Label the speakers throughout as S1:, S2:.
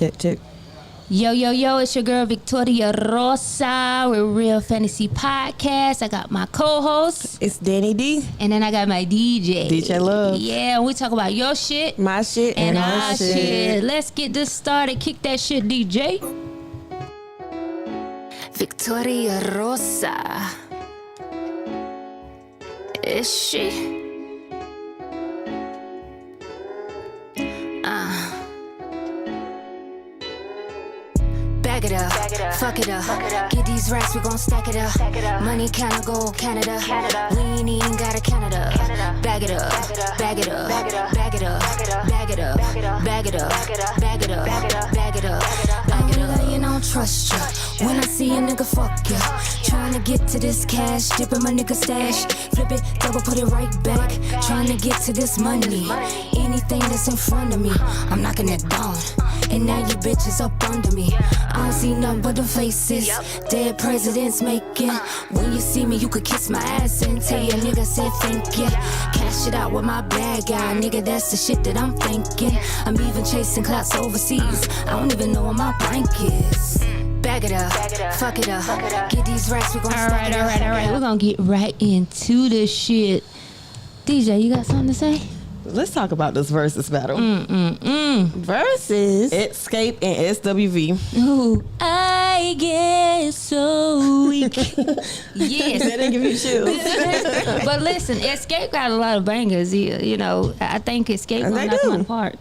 S1: check.
S2: Yo, yo, yo, it's your girl Victoria Rosa with Real Fantasy Podcast. I got my co-host.
S1: It's Danny D.
S2: And then I got my DJ.
S1: DJ Love.
S2: Yeah, we talk about your shit.
S1: My shit.
S2: And our shit. Let's get this started. Kick that shit, DJ. Victoria Rosa. Is she? Bag it up, fuck it up. Get these racks, we gon' stack it up. Money kinda go Canada. We ain't even got a Canada. Bag it up, bag it up, bag it up, bag it up, bag it up, bag it up, bag it up, bag it up. I'm laying on trust ya. When I see a nigga, fuck ya. Trying to get to this cash, dipping my nigga stash. Flip it, double, put it right back. Trying to get to this money. Anything that's in front of me, I'm knocking it down. And now you bitches up under me. I don't see nothing but the faces dead presidents making. When you see me, you could kiss my ass and tell your nigga said thank you. Cash it out with my bad guy, nigga, that's the shit that I'm thinking. I'm even chasing clouds overseas. I don't even know where my bank is. Bag it up, fuck it up. Get these racks, we gon' stack it up. All right. We're gonna get right into this shit. DJ, you got something to say?
S1: Let's talk about this versus battle. Versus Escape and SWV.
S2: Ooh, I get so weak. Yes.
S1: That didn't give you chills.
S2: But listen, Escape got a lot of bangers. You know, I think Escape gonna knock them apart.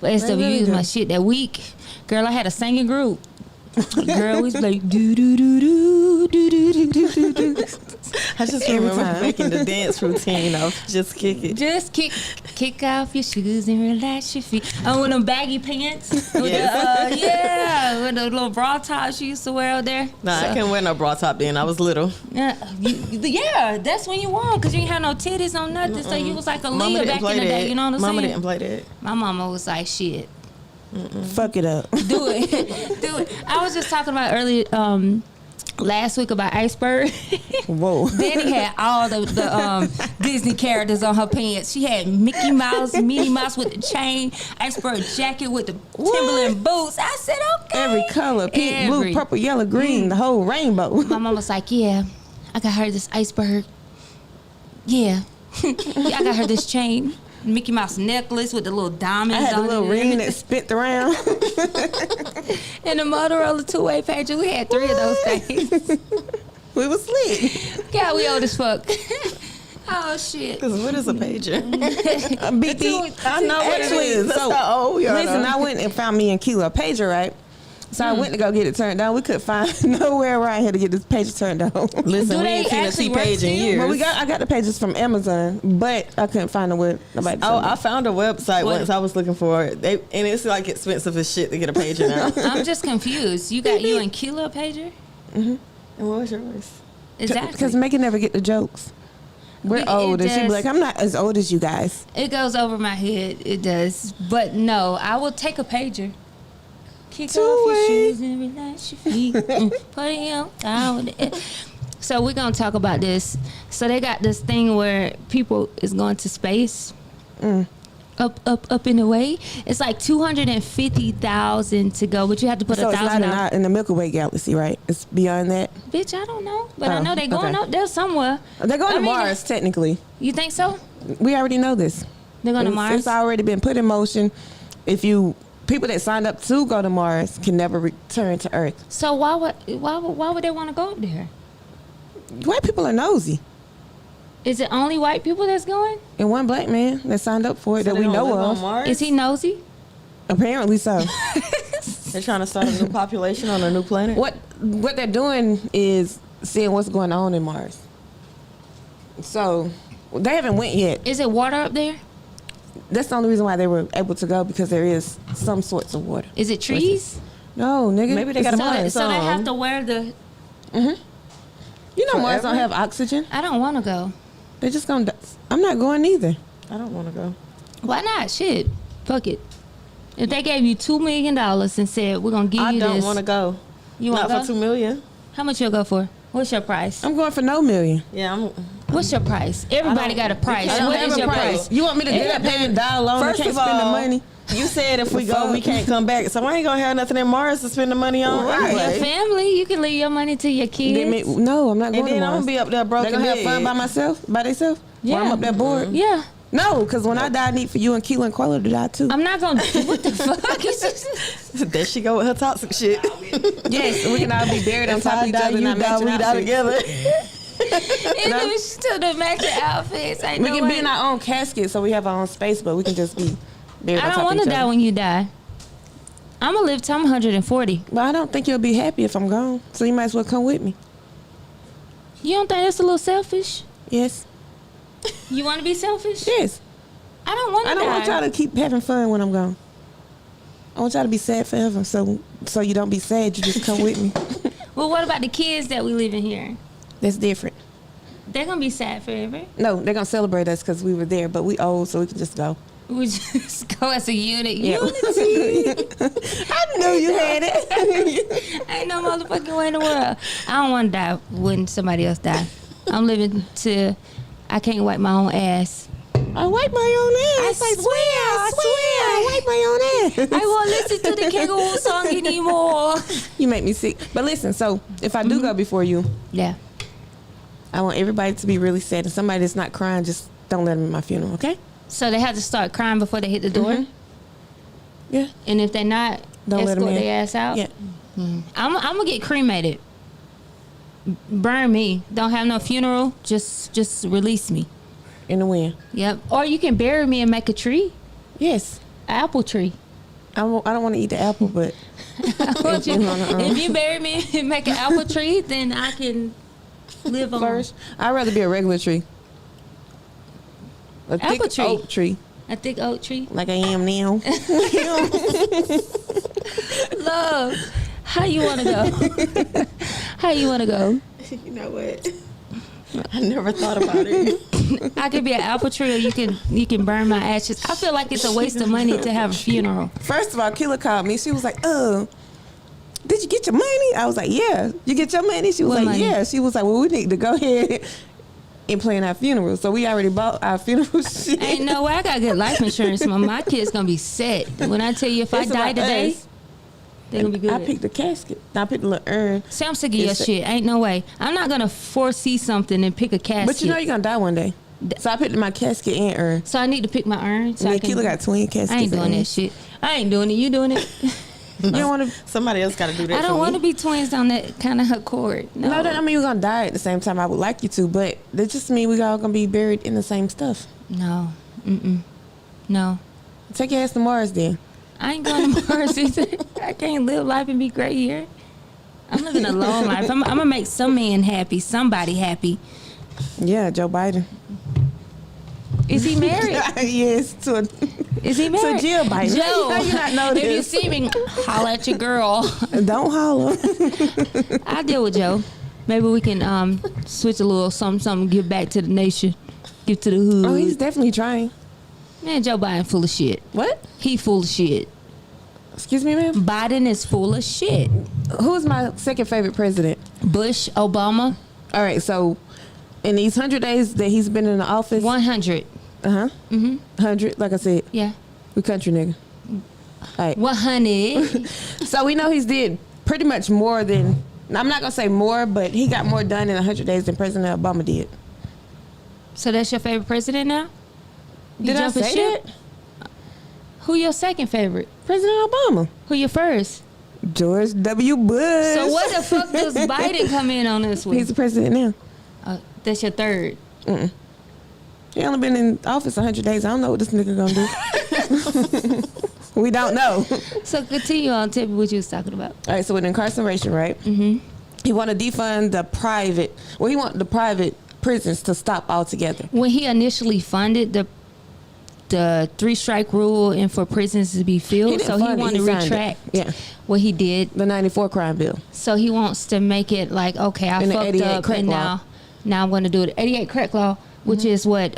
S2: But SWV is my shit. That week, girl, I had a singing group. Girl, we was like do do do do do do do do do.
S1: I just remember making the dance routine of just kick it.
S2: Just kick off your shoes and relax your feet. And with them baggy pants. With with the little bra tops you used to wear out there.
S1: Nah, I couldn't wear no bra top then. I was little.
S2: Yeah, that's when you won, because you ain't had no titties on nothing. So you was like a Leah back in the day. You know what I'm saying?
S1: Mama didn't play that.
S2: My mama was like, shit.
S1: Fuck it up.
S2: Do it. I was just talking about earlier last week about Iceberg.
S1: Whoa.
S2: Danny had all the Disney characters on her pants. She had Mickey Mouse, Minnie Mouse with the chain, Iceberg jacket with the Timberland boots. I said, okay.
S1: Every color, pink, blue, purple, yellow, green, the whole rainbow.
S2: My mom was like, yeah, I got her this Iceberg. Yeah. I got her this chain. Mickey Mouse necklace with the little diamonds on it.
S1: I had a little ring that spit around.
S2: And the Motorola two-way pager. We had 3 of those things.
S1: We was lit.
S2: God, we old as fuck. Oh, shit.
S1: Because what is a pager? A BT. I know what it is. That's how old you are. Listen, I went and found me and Keela a pager, right? So I went to go get it turned on. We couldn't find nowhere around here to get this pager turned on.
S2: Listen, we ain't seen a T-page in years.
S1: Well, I got the pages from Amazon, but I couldn't find nobody. I found a website once I was looking for it. And it's like expensive as shit to get a pager now.
S2: I'm just confused. You got you and Keela a pager?
S1: Mm-hmm. And what was yours?
S2: Exactly.
S1: Because Megan never get the jokes. We're old, and she be like, I'm not as old as you guys.
S2: It goes over my head. It does. But no, I will take a pager. Kick off your shoes and relax your feet. Put it down. So we're going to talk about this. So they got this thing where people is going to space. Up in the way. It's like 250,000 to go, but you have to put 1,000
S1: out. So it's not in the Milky Way galaxy, right? It's beyond that?
S2: Bitch, I don't know. But I know they're going up there somewhere.
S1: They're going to Mars, technically.
S2: You think so?
S1: We already know this.
S2: They're going to Mars?
S1: It's already been put in motion. People that signed up to go to Mars can never return to Earth.
S2: So why would they want to go up there?
S1: White people are nosy.
S2: Is it only white people that's going?
S1: And one black man that signed up for it that we know of.
S2: Is he nosy?
S1: Apparently so.
S3: They're trying to start a new population on a new planet.
S1: What they're doing is seeing what's going on in Mars. So they haven't went yet.
S2: Is it water up there?
S1: That's the only reason why they were able to go, because there is some sorts of water.
S2: Is it trees?
S1: No, nigga.
S3: Maybe they got a Mars.
S2: So they have to wear the...
S1: You know Mars don't have oxygen.
S2: I don't want to go.
S1: They're just going to... I'm not going either.
S3: I don't want to go.
S2: Why not? Shit. Fuck it. If they gave you $2 million and said, we're going to give you this...
S3: I don't want to go.
S2: You want to go?
S3: Not for $2 million.
S2: How much you'll go for? What's your price?
S1: I'm going for no million.
S3: Yeah,
S2: What's your price? Everybody got a price.
S1: I don't
S2: What
S1: have
S2: is
S1: a
S2: your
S1: price? You want me to get up there and die alone and can't spend the money?
S3: You said if we go, we can't come back. So I ain't gonna have nothing in Mars to spend the money on.
S1: Right.
S4: Your
S3: Anyway.
S4: family, you can leave your money to your kids.
S1: No, I'm not going
S3: And then
S1: to
S3: I'm
S1: Mars.
S3: gonna be up there broken.
S1: They're gonna have
S3: big.
S1: fun by themselves.
S4: Yeah.
S1: While I'm up there bored.
S4: Yeah.
S1: No, because when I die, I need for you and Keela and Quella to die too.
S4: I'm not gonna. What the fuck?
S3: There she go with her toxic shit.
S1: Yes, we can all be buried on
S3: If
S1: top
S3: I
S1: of each
S3: die,
S1: other.
S3: you
S1: and
S3: die, we die together.
S4: And
S1: No.
S4: then we still the matching outfits. Ain't
S1: We
S4: no
S1: can
S4: way.
S1: be in our own casket, so we have our own space, but we can just be buried
S4: I
S1: on
S4: don't
S1: top
S4: want
S1: of
S4: to
S1: each
S4: die
S1: other.
S4: when you die. I'm gonna live till I'm 140.
S1: But I don't think you'll be happy if I'm gone, so you might as well come with me.
S4: You don't think that's a little selfish?
S1: Yes,
S4: You want to be selfish?
S1: yes.
S4: I don't want to
S1: I
S4: die.
S1: don't want y'all to keep having fun when I'm gone. I want y'all to be sad forever, so you don't be sad. You just come with me.
S4: Well, what about the kids that we live in here?
S1: That's different.
S4: They're gonna be sad forever.
S1: No, they're gonna celebrate us because we were there, but we old, so we can just go.
S4: We just go as a unit.
S1: Yeah.
S4: Unity.
S1: I knew you had it.
S4: Ain't no motherfucking way in the world. I don't want to die when somebody else die. I'm living till I can't wipe my own ass.
S1: I wipe my own ass.
S4: I swear.
S1: I wipe my own ass.
S4: I won't listen to the Kangaroo song anymore.
S1: You make me sick. But listen, so if I do go before you,
S4: Yeah.
S1: I want everybody to be really sad. And somebody that's not crying, just don't let them in my funeral, okay?
S4: So they have to start crying before they hit the door.
S1: Yeah.
S4: And if they're not,
S1: Don't let 'em
S4: escort
S1: in.
S4: their ass out.
S1: Yeah.
S4: I'm gonna get cremated. Burn me. Don't have no funeral. Just release me.
S1: In the wind.
S4: Yep. Or you can bury me and make a tree,
S1: Yes.
S4: an apple tree.
S1: I don't want to eat the apple, but
S4: If you bury me and make an apple tree, then I can live on
S1: first, I'd rather be a regular tree. A
S4: Apple
S1: thick
S4: tree.
S1: oak tree,
S4: a thick oak tree.
S1: like I am now.
S4: Love, how you want to go? How you want to go?
S3: You know what? I never thought about it.
S4: I could be an apple tree, or you can burn my ashes. I feel like it's a waste of money to have a funeral.
S1: First of all, Keela called me. She was like, did you get your money? I was like, yeah. You get your money? She was
S4: What
S1: like,
S4: money?
S1: yeah. She was like, well, we need to go ahead and plan our funeral. So we already bought our funeral shit.
S4: Ain't no way I got good life insurance, Mom. My kid's gonna be set. When I tell you, if I
S1: It's
S4: die
S1: about
S4: today,
S1: us.
S4: they're gonna be good.
S1: I picked the casket. I picked the little urn.
S4: See, I'm sick of your
S1: It's-
S4: shit. Ain't no way. I'm not gonna foresee something and pick a casket.
S1: But you know you're going to die one day. So I picked my casket and urn.
S4: So I need to pick my urn. So
S1: And
S4: I
S1: then Keela got twin caskets.
S4: I ain't doing
S1: and
S4: that shit. I ain't doing it. You doing it?
S1: You don't want to.
S3: Somebody else got to do that.
S4: I don't
S3: for
S4: want to
S3: me.
S4: be twins on that kind of accord. No.
S1: No, that I mean you're gonna die at the same time. I would like you to, but that just mean we all gonna be buried in the same stuff.
S4: No. No.
S1: Take your ass to Mars then.
S4: I ain't going to Mars either. I can't live life and be great here. I'm living a long life. I'm gonna make some man happy, somebody happy.
S1: Yeah, Joe Biden.
S4: Is he married?
S1: Yes, to
S4: Is he married?
S1: Jill Biden.
S4: Joe,
S1: How you not know
S4: if you
S1: this?
S4: see me, holla at your girl.
S1: Don't holler.
S4: I deal with Joe. Maybe we can switch a little something, give back to the nation, give to the hood.
S1: Oh, he's definitely trying.
S4: Man, Joe Biden full of shit.
S1: What?
S4: He full of shit.
S1: Excuse me, ma'am.
S4: Biden is full of shit.
S1: Who's my second favorite president?
S4: Bush, Obama,
S1: All right, so in these 100 days that he's been in the office,
S4: 100.
S1: 100, like I said,
S4: Yeah.
S1: we country nigga. All right.
S4: 100.
S1: So we know he's did pretty much more than, I'm not gonna say more, but he got more done in 100 days than President Obama did.
S4: So that's your favorite president now? You
S1: Did I
S4: jumping
S1: say
S4: ship?
S1: that?
S4: Who your second favorite?
S1: President Obama.
S4: Who your first?
S1: George W. Bush.
S4: So what the fuck does Biden come in on this
S1: He's
S4: with?
S1: the president now.
S4: That's your third.
S1: He only been in office 100 days. I don't know what this nigga gonna do. We don't know.
S4: So continue on. Tell me what you was talking about.
S1: All right, so with incarceration, right? Mm-hmm. He want to defund the private. Well, he want the private prisons to stop altogether.
S4: When he initially funded the 3-strike rule and for prisons to be filled,
S1: didn't
S4: so he
S1: fund it,
S4: wanted to
S1: he signed it.
S4: retract
S1: Yeah.
S4: what he did.
S1: The 94 crime bill.
S4: So he wants to make it like, okay, I
S1: And the
S4: fucked
S1: 88
S4: up,
S1: crack
S4: and
S1: law.
S4: now I'm going to do it. 88 crack law, which is what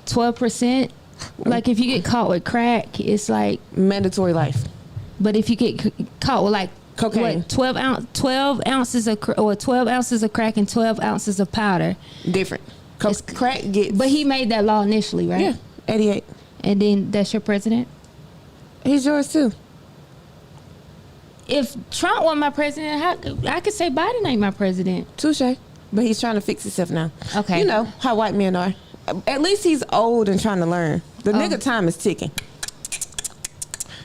S4: 12%. Like if you get caught with crack, it's like.
S1: Mandatory life.
S4: But if you get caught with like
S1: Cocaine.
S4: what, 12 ounces of 12 ounces of crack and 12 ounces of powder.
S1: Different.
S4: It's-
S1: Crack gets.
S4: But he made that law initially, right?
S1: yeah, 88.
S4: and then that's your president.
S1: He's yours too.
S4: If Trump were my president, I could say Biden ain't my president.
S1: Touche. But he's trying to fix himself now.
S4: Okay.
S1: You know how white men are. At least he's old and trying to learn. The nigga time is ticking.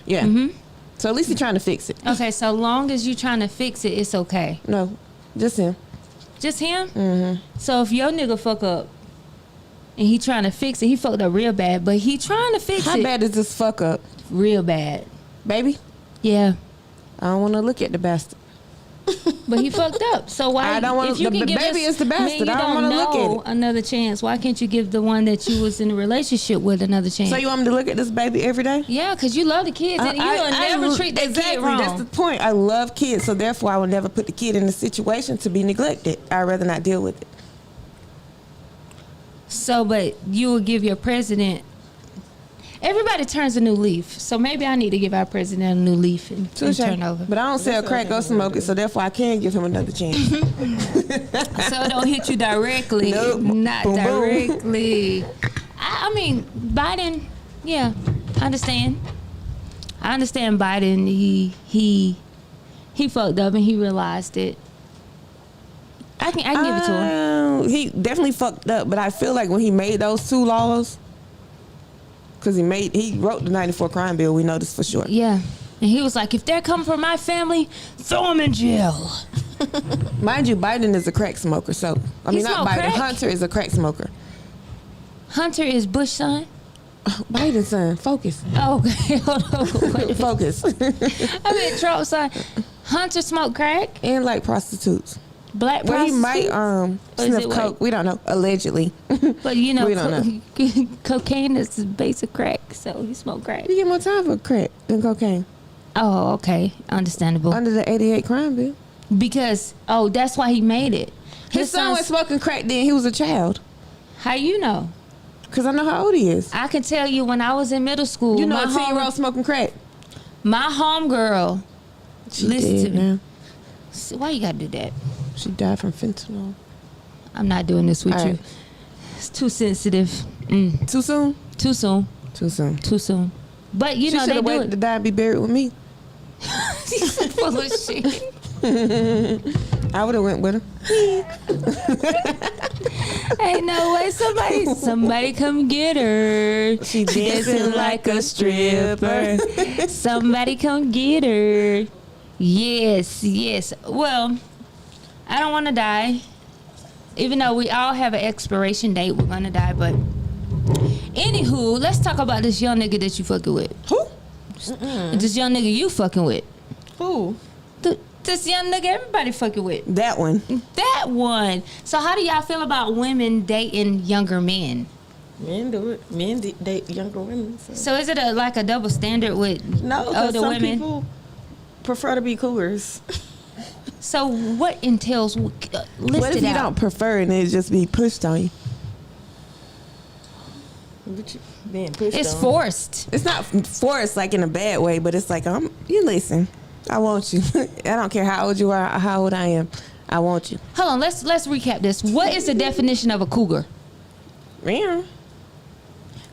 S1: Yeah. Mm-hmm. So at least he's trying to fix it.
S4: Okay, so long as you trying to fix it, it's okay.
S1: No, just him.
S4: Just him? Mm-hmm. So if your nigga fuck up and he trying to fix it, he fucked up real bad, but he trying to fix it.
S1: How bad is this fuck up?
S4: Real bad.
S1: Baby?
S4: Yeah.
S1: I don't want to look at the bastard.
S4: But he fucked up. So why?
S1: I don't want
S4: if you
S1: the
S4: can give
S1: baby
S4: us,
S1: is the bastard.
S4: Man,
S1: I don't want to look at it.
S4: Another chance. Why can't you give the one that you was in a relationship with another chance?
S1: So you want me to look at this baby every day?
S4: Yeah, because you love the kids and you'll never treat that kid wrong.
S1: That's the point. I love kids, so therefore I will never put the kid in a situation to be neglected. I'd rather not deal with it.
S4: So, but you will give your president. Everybody turns a new leaf, so maybe I need to give our president a new leaf and turn over.
S1: But I don't sell crack or smoke it, so therefore I can give him another chance.
S4: So it don't hit you directly.
S1: Nope.
S4: Not
S1: Boom, boom.
S4: directly. I mean, Biden, yeah, I understand. I understand Biden. He fucked up and he realized it. I can give it to him.
S1: He definitely fucked up, but I feel like when he made those two laws, because he wrote the 94 crime bill, we know this for sure.
S4: Yeah. And he was like, if they're coming for my family, throw them in jail.
S1: Mind you, Biden is a crack smoker, so not Biden.
S4: Crack?
S1: Hunter is a crack smoker.
S4: Hunter is Bush's son?
S1: Biden's son, focus.
S4: Oh, okay. Hold on. Wait.
S1: Focus.
S4: I mean, Trump's son. Hunter smoked crack?
S1: And like prostitutes.
S4: Black
S1: Well, he
S4: prostitutes?
S1: might sniff coke. We don't know. Allegedly.
S4: But you know,
S1: We don't know.
S4: cocaine is the base of crack, so he smoked crack.
S1: You get more time for crack than cocaine.
S4: Oh, okay. Understandable.
S1: Under the 88 crime bill.
S4: Because, that's why he made it.
S1: His son was smoking crack then. He was a child.
S4: How you know?
S1: Because I know how old he is.
S4: I can tell you when I was in middle school.
S1: You know
S4: my
S1: a 10-year-old smoking crack.
S4: My homegirl, listen
S1: dead
S4: to me.
S1: now.
S4: Why you gotta do that?
S1: She died from fentanyl.
S4: I'm not doing this with
S1: All
S4: you.
S1: right.
S4: It's too sensitive.
S1: Too soon?
S4: Too soon.
S1: Too soon.
S4: Too soon. But you
S1: She
S4: know
S1: should
S4: they
S1: have
S4: do
S1: waited
S4: it.
S1: to die and be buried with me.
S4: She's full of shit.
S1: I would have went with her.
S4: Ain't no way somebody come get her.
S1: She dancing like a stripper.
S4: Somebody come get her. Yes. Well, I don't want to die. Even though we all have an expiration date, we're gonna die. But anywho, let's talk about this young nigga that you fucking with.
S1: Who?
S4: This young nigga you fucking with.
S3: Who?
S4: This young nigga everybody fucking with.
S1: That one.
S4: That one. So how do y'all feel about women dating younger men?
S3: Men do it. Men date younger women.
S4: So is it like a double standard with
S3: No, because
S4: older
S3: some
S4: women?
S3: people prefer to be cougars.
S4: So what entails? List
S1: What if
S4: it
S1: you
S4: out.
S1: don't prefer and it just be pushed on you?
S3: Being pushed
S4: It's
S3: on.
S4: forced.
S1: It's not forced like in a bad way, but it's like, you listen. I want you. I don't care how old you are or how old I am. I want you.
S4: Hold on. Let's recap this. What is the definition of a cougar?
S1: Yeah.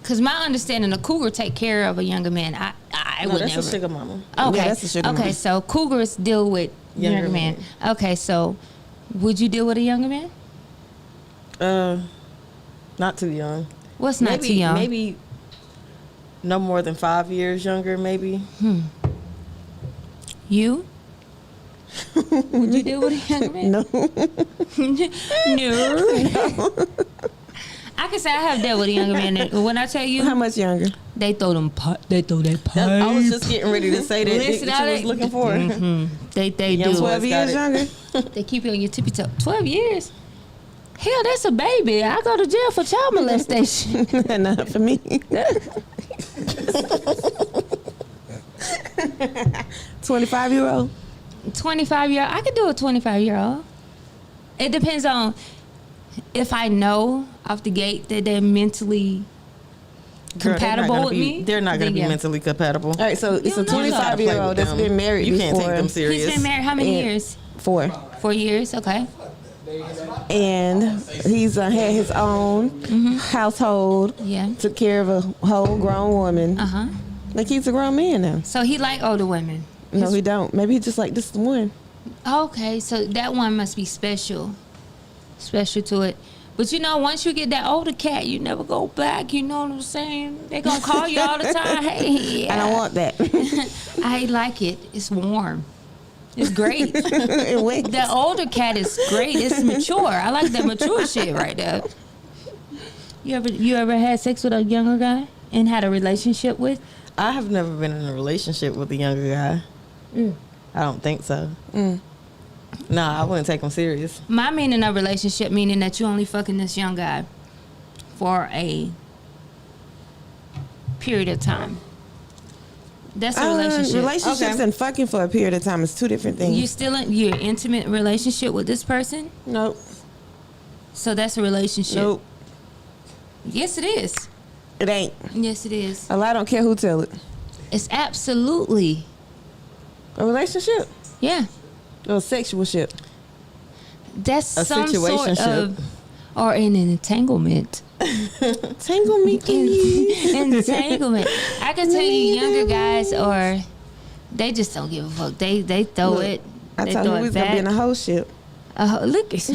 S4: Because my understanding, a cougar take care of a younger man. I
S3: No,
S4: would
S3: that's
S4: never.
S3: a sugar mama.
S4: Okay.
S1: Yeah, that's a sugar
S4: okay.
S1: mama.
S4: So cougars deal with younger men. Okay. So would you deal with a younger man?
S3: Not too young.
S4: What's not
S3: Maybe,
S4: too young?
S3: Maybe no more than 5 years younger, maybe.
S4: You? Would you deal with a younger man?
S1: No.
S4: No. I can say I have dealt with a younger man. That, when I tell you,
S1: How much younger?
S4: they throw that pipe.
S3: I was just getting ready to say that
S4: Listen,
S3: that you was looking for.
S4: They
S3: Young
S4: do.
S1: 12
S3: boys
S1: years
S3: got
S1: younger?
S4: They keep you on your tippy toe. 12 years? Hell, that's a baby. I go to jail for child molestation.
S1: Not for me. 25-year-old?
S4: 25-year-old. I could do a 25-year-old. It depends on if I know off the gate that they're mentally compatible with me.
S3: They're not going
S4: then
S3: to be
S4: yeah.
S3: mentally compatible.
S1: All right, so it's a
S4: don't know.
S1: 25-year-old that's been married
S3: You
S1: before.
S3: can't take them serious.
S4: He's been married how many
S1: And-
S4: years?
S1: 4.
S4: 4 years, okay.
S1: and he's had his own household.
S4: Yeah.
S1: Took care of a whole grown woman. Like he's a grown man now.
S4: So he like older women.
S1: No, he don't. Maybe he just like this one.
S4: Okay, so that one must be special to it. But you know, once you get that older cat, you never go back. You know what I'm saying? They gonna call you all the time. Hey,
S1: I don't want that.
S4: I like it. It's warm. It's great.
S1: It went.
S4: The older cat is great. It's mature. I like that mature shit right there. You ever had sex with a younger guy and had a relationship with?
S3: I have never been in a relationship with a younger guy. I don't think so. Nah, I wouldn't take him serious.
S4: My meaning of relationship meaning that you only fucking this young guy for a period of time. That's a relationship.
S1: Relationships and fucking for a period of time is two different things.
S4: You still in your intimate relationship with this person?
S1: Nope.
S4: So that's a relationship.
S1: Nope.
S4: Yes, it is.
S1: It ain't.
S4: Yes, it is.
S1: I don't care who tell it.
S4: It's absolutely
S1: A relationship
S4: yeah.
S1: or a sexual ship.
S4: That's
S3: A
S4: some sort
S3: situationship.
S4: of or an entanglement.
S1: Tangle me, please.
S4: Entanglement. I can tell you, younger guys or they just don't give a fuck. They throw
S1: Look,
S4: it.
S1: I
S4: They
S1: told
S4: throw
S1: him we
S4: it
S1: was gonna be
S4: back.
S1: in a whole ship.
S4: Look at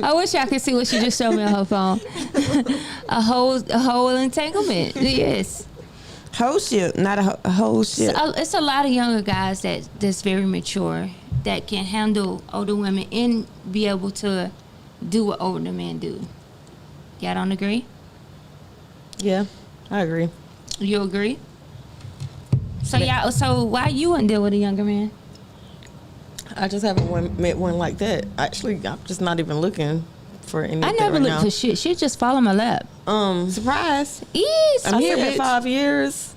S4: I wish I could see what she just showed me on her phone. a whole entanglement. Yes.
S1: Whole ship, not a whole ship.
S4: It's a lot of younger guys that's very mature that can handle older women and be able to do what older men do. Y'all don't agree?
S3: Yeah, I agree.
S4: You agree? So why you wouldn't deal with a younger man?
S3: I just haven't met one like that. Actually, I'm just not even looking for anything
S4: I never
S3: right
S4: look
S3: now.
S4: for shit. She just fall in my lap.
S1: Surprise.
S4: Yes.
S1: I'm
S3: I
S1: here,
S3: said
S1: bitch.
S3: 5 years.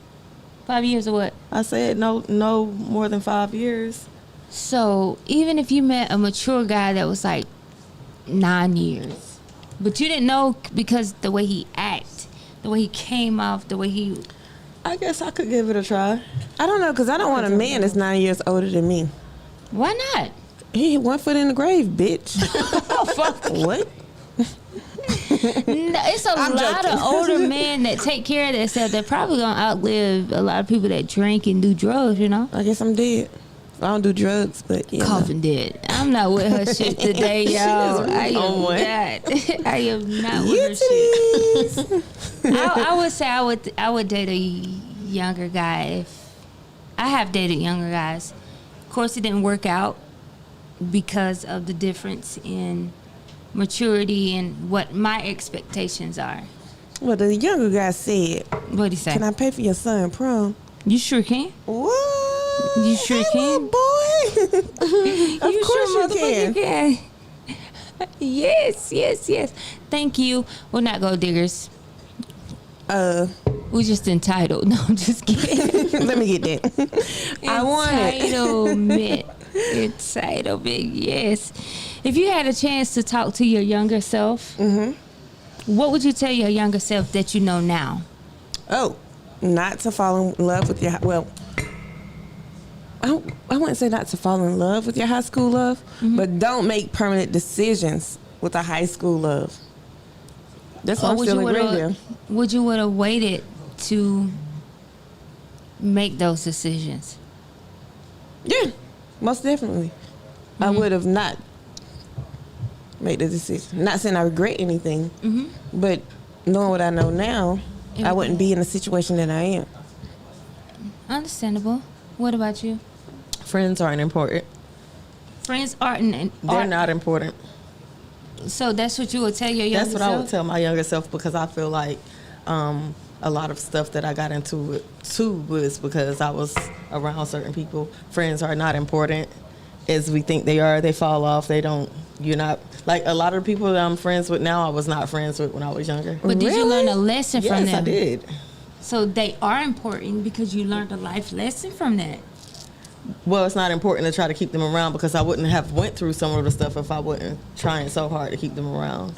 S4: 5 years or what?
S3: I said no more than 5 years.
S4: So even if you met a mature guy that was like 9 years, but you didn't know because the way he act, the way he came off, the way he.
S3: I guess I could give it a try.
S1: I don't know, because I don't want a man that's 9 years older than me.
S4: Why not?
S1: He 1 foot in the grave, bitch.
S4: Oh fuck.
S1: What?
S4: No, it's a
S1: I'm
S4: lot
S1: joking.
S4: of older men that take care of themselves. They're probably gonna outlive a lot of people that drink and do drugs. You know.
S1: I guess I'm dead. I don't do drugs, but yeah.
S4: Coffin dead. I'm not with her shit today, y'all. I am
S3: on one.
S4: not. I am not with her shit. I would say I would date a younger guy if I have dated younger guys. Of course, it didn't work out because of the difference in maturity and what my expectations are.
S1: Well, the younger guy said,
S4: What'd he say?
S1: "Can I pay for your son prom?"
S4: You sure can.
S1: What?
S4: You sure
S1: Hey,
S4: can.
S1: little boy. Of course you can.
S4: can. Yes. Thank you. We're not gold diggers. We're just entitled. No, I'm just kidding.
S1: Let me get that. I want it.
S4: Entitlement, yes. If you had a chance to talk to your younger self, what would you tell your younger self that you know now?
S1: Oh, not to fall in love with your, well, I wouldn't say not to fall in love with your high school love, but don't make permanent decisions with a high school love. That's what I'm still in Greenville.
S4: Would you would have waited to make those decisions?
S1: Yeah, most definitely. I would have not made the decision. Not saying I regret anything, but knowing what I know now, I wouldn't be in the situation that I am.
S4: Understandable. What about you?
S3: Friends aren't important.
S4: Friends aren't.
S3: They're not important.
S4: So that's what you would tell your younger
S3: That's what
S4: self?
S3: I would tell my younger self, because I feel like a lot of stuff that I got into it too was because I was around certain people. Friends are not important as we think they are. They fall off. They don't. You're not like a lot of people that I'm friends with now. I was not friends with when I was younger.
S4: But did you learn a lesson from them?
S3: Yes, I did.
S4: So they are important because you learned a life lesson from that.
S3: Well, it's not important to try to keep them around because I wouldn't have went through some of the stuff if I wasn't trying so hard to keep them around.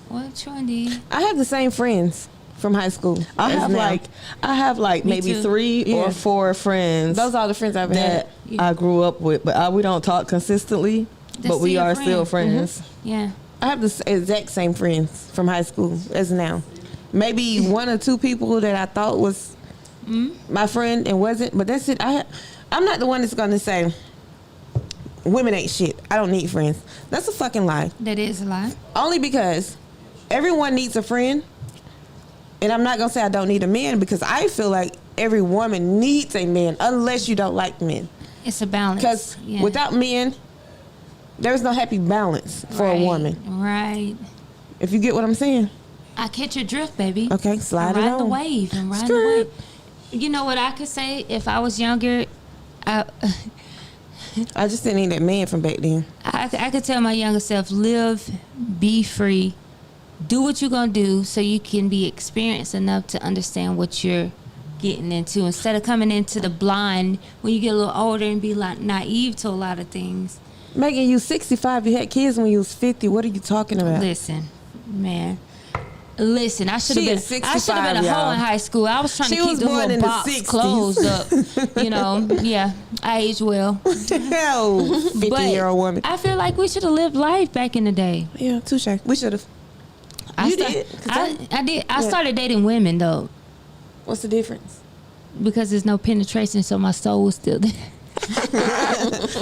S4: What, Trendy?
S1: I have the same friends from high school.
S3: I
S1: as
S3: have
S1: now.
S3: like
S4: Me
S3: maybe
S4: too.
S3: 3 or 4 friends
S1: Those are the friends I've
S3: that
S1: had.
S3: I grew up with, but we don't talk consistently,
S4: They're
S3: but we
S4: still
S3: are still
S4: friends.
S3: friends.
S4: Yeah.
S1: I have the exact same friends from high school as now. Maybe one or two people that I thought was my friend and wasn't, but that's it. I'm not the one that's gonna say women ain't shit. I don't need friends. That's a fucking lie.
S4: That is a lie.
S1: Only because everyone needs a friend, and I'm not gonna say I don't need a man because I feel like every woman needs a man unless you don't like men.
S4: It's a balance.
S1: Because without men, there's no happy balance for a woman.
S4: Right.
S1: If you get what I'm saying.
S4: I catch your drift, baby.
S1: Okay, slide it
S4: ride
S1: on.
S4: the wave and ride the wave. You know what I could say if I was younger?
S1: I just didn't need that man from back then.
S4: I could tell my younger self, live, be free, do what you're going to do so you can be experienced enough to understand what you're getting into. Instead of coming into the blind when you get a little older and be like naive to a lot of things.
S1: Megan, you 65. You had kids when you was 50. What are you talking about?
S4: Listen, man. Listen, I should have
S1: She
S4: been.
S1: is 65,
S4: I should have been a hoe
S1: y'all.
S4: in high school. I was trying
S1: She
S4: to keep
S1: was
S4: the
S1: born
S4: little
S1: in the
S4: box
S1: 60s.
S4: closed up. You know, yeah, I age well.
S1: Hell, 50-year-old woman.
S4: I feel like we should have lived life back in the day.
S1: Yeah, touche. We should have. You did.
S4: I did. I started dating women though,
S1: What's the difference?
S4: because there's no penetration, so my soul was still there.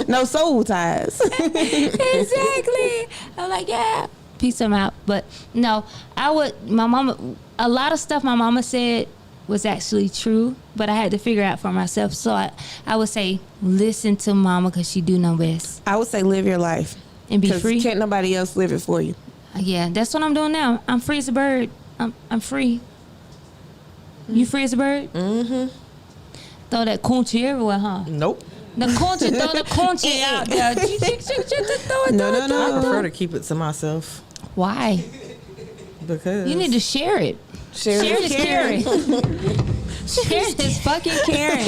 S1: No soul ties.
S4: Exactly. I'm like, yeah, peace them out. But no, my mama, a lot of stuff my mama said was actually true, but I had to figure out for myself. So I would say, listen to mama because she do know best.
S1: I would say live your life.
S4: And be
S1: 'Cause
S4: free.
S1: Can't nobody else live it for you.
S4: Yeah, that's what I'm doing now. I'm free as a bird. I'm free. You free as a bird? Mm-hmm. Throw that coochie everywhere, huh?
S3: Nope.
S4: The coochie, throw the coochie out there.
S1: No.
S3: I prefer to keep it to myself
S4: Why?
S3: because
S4: You need to share it.
S1: Share
S4: is caring. Sharing is fucking caring.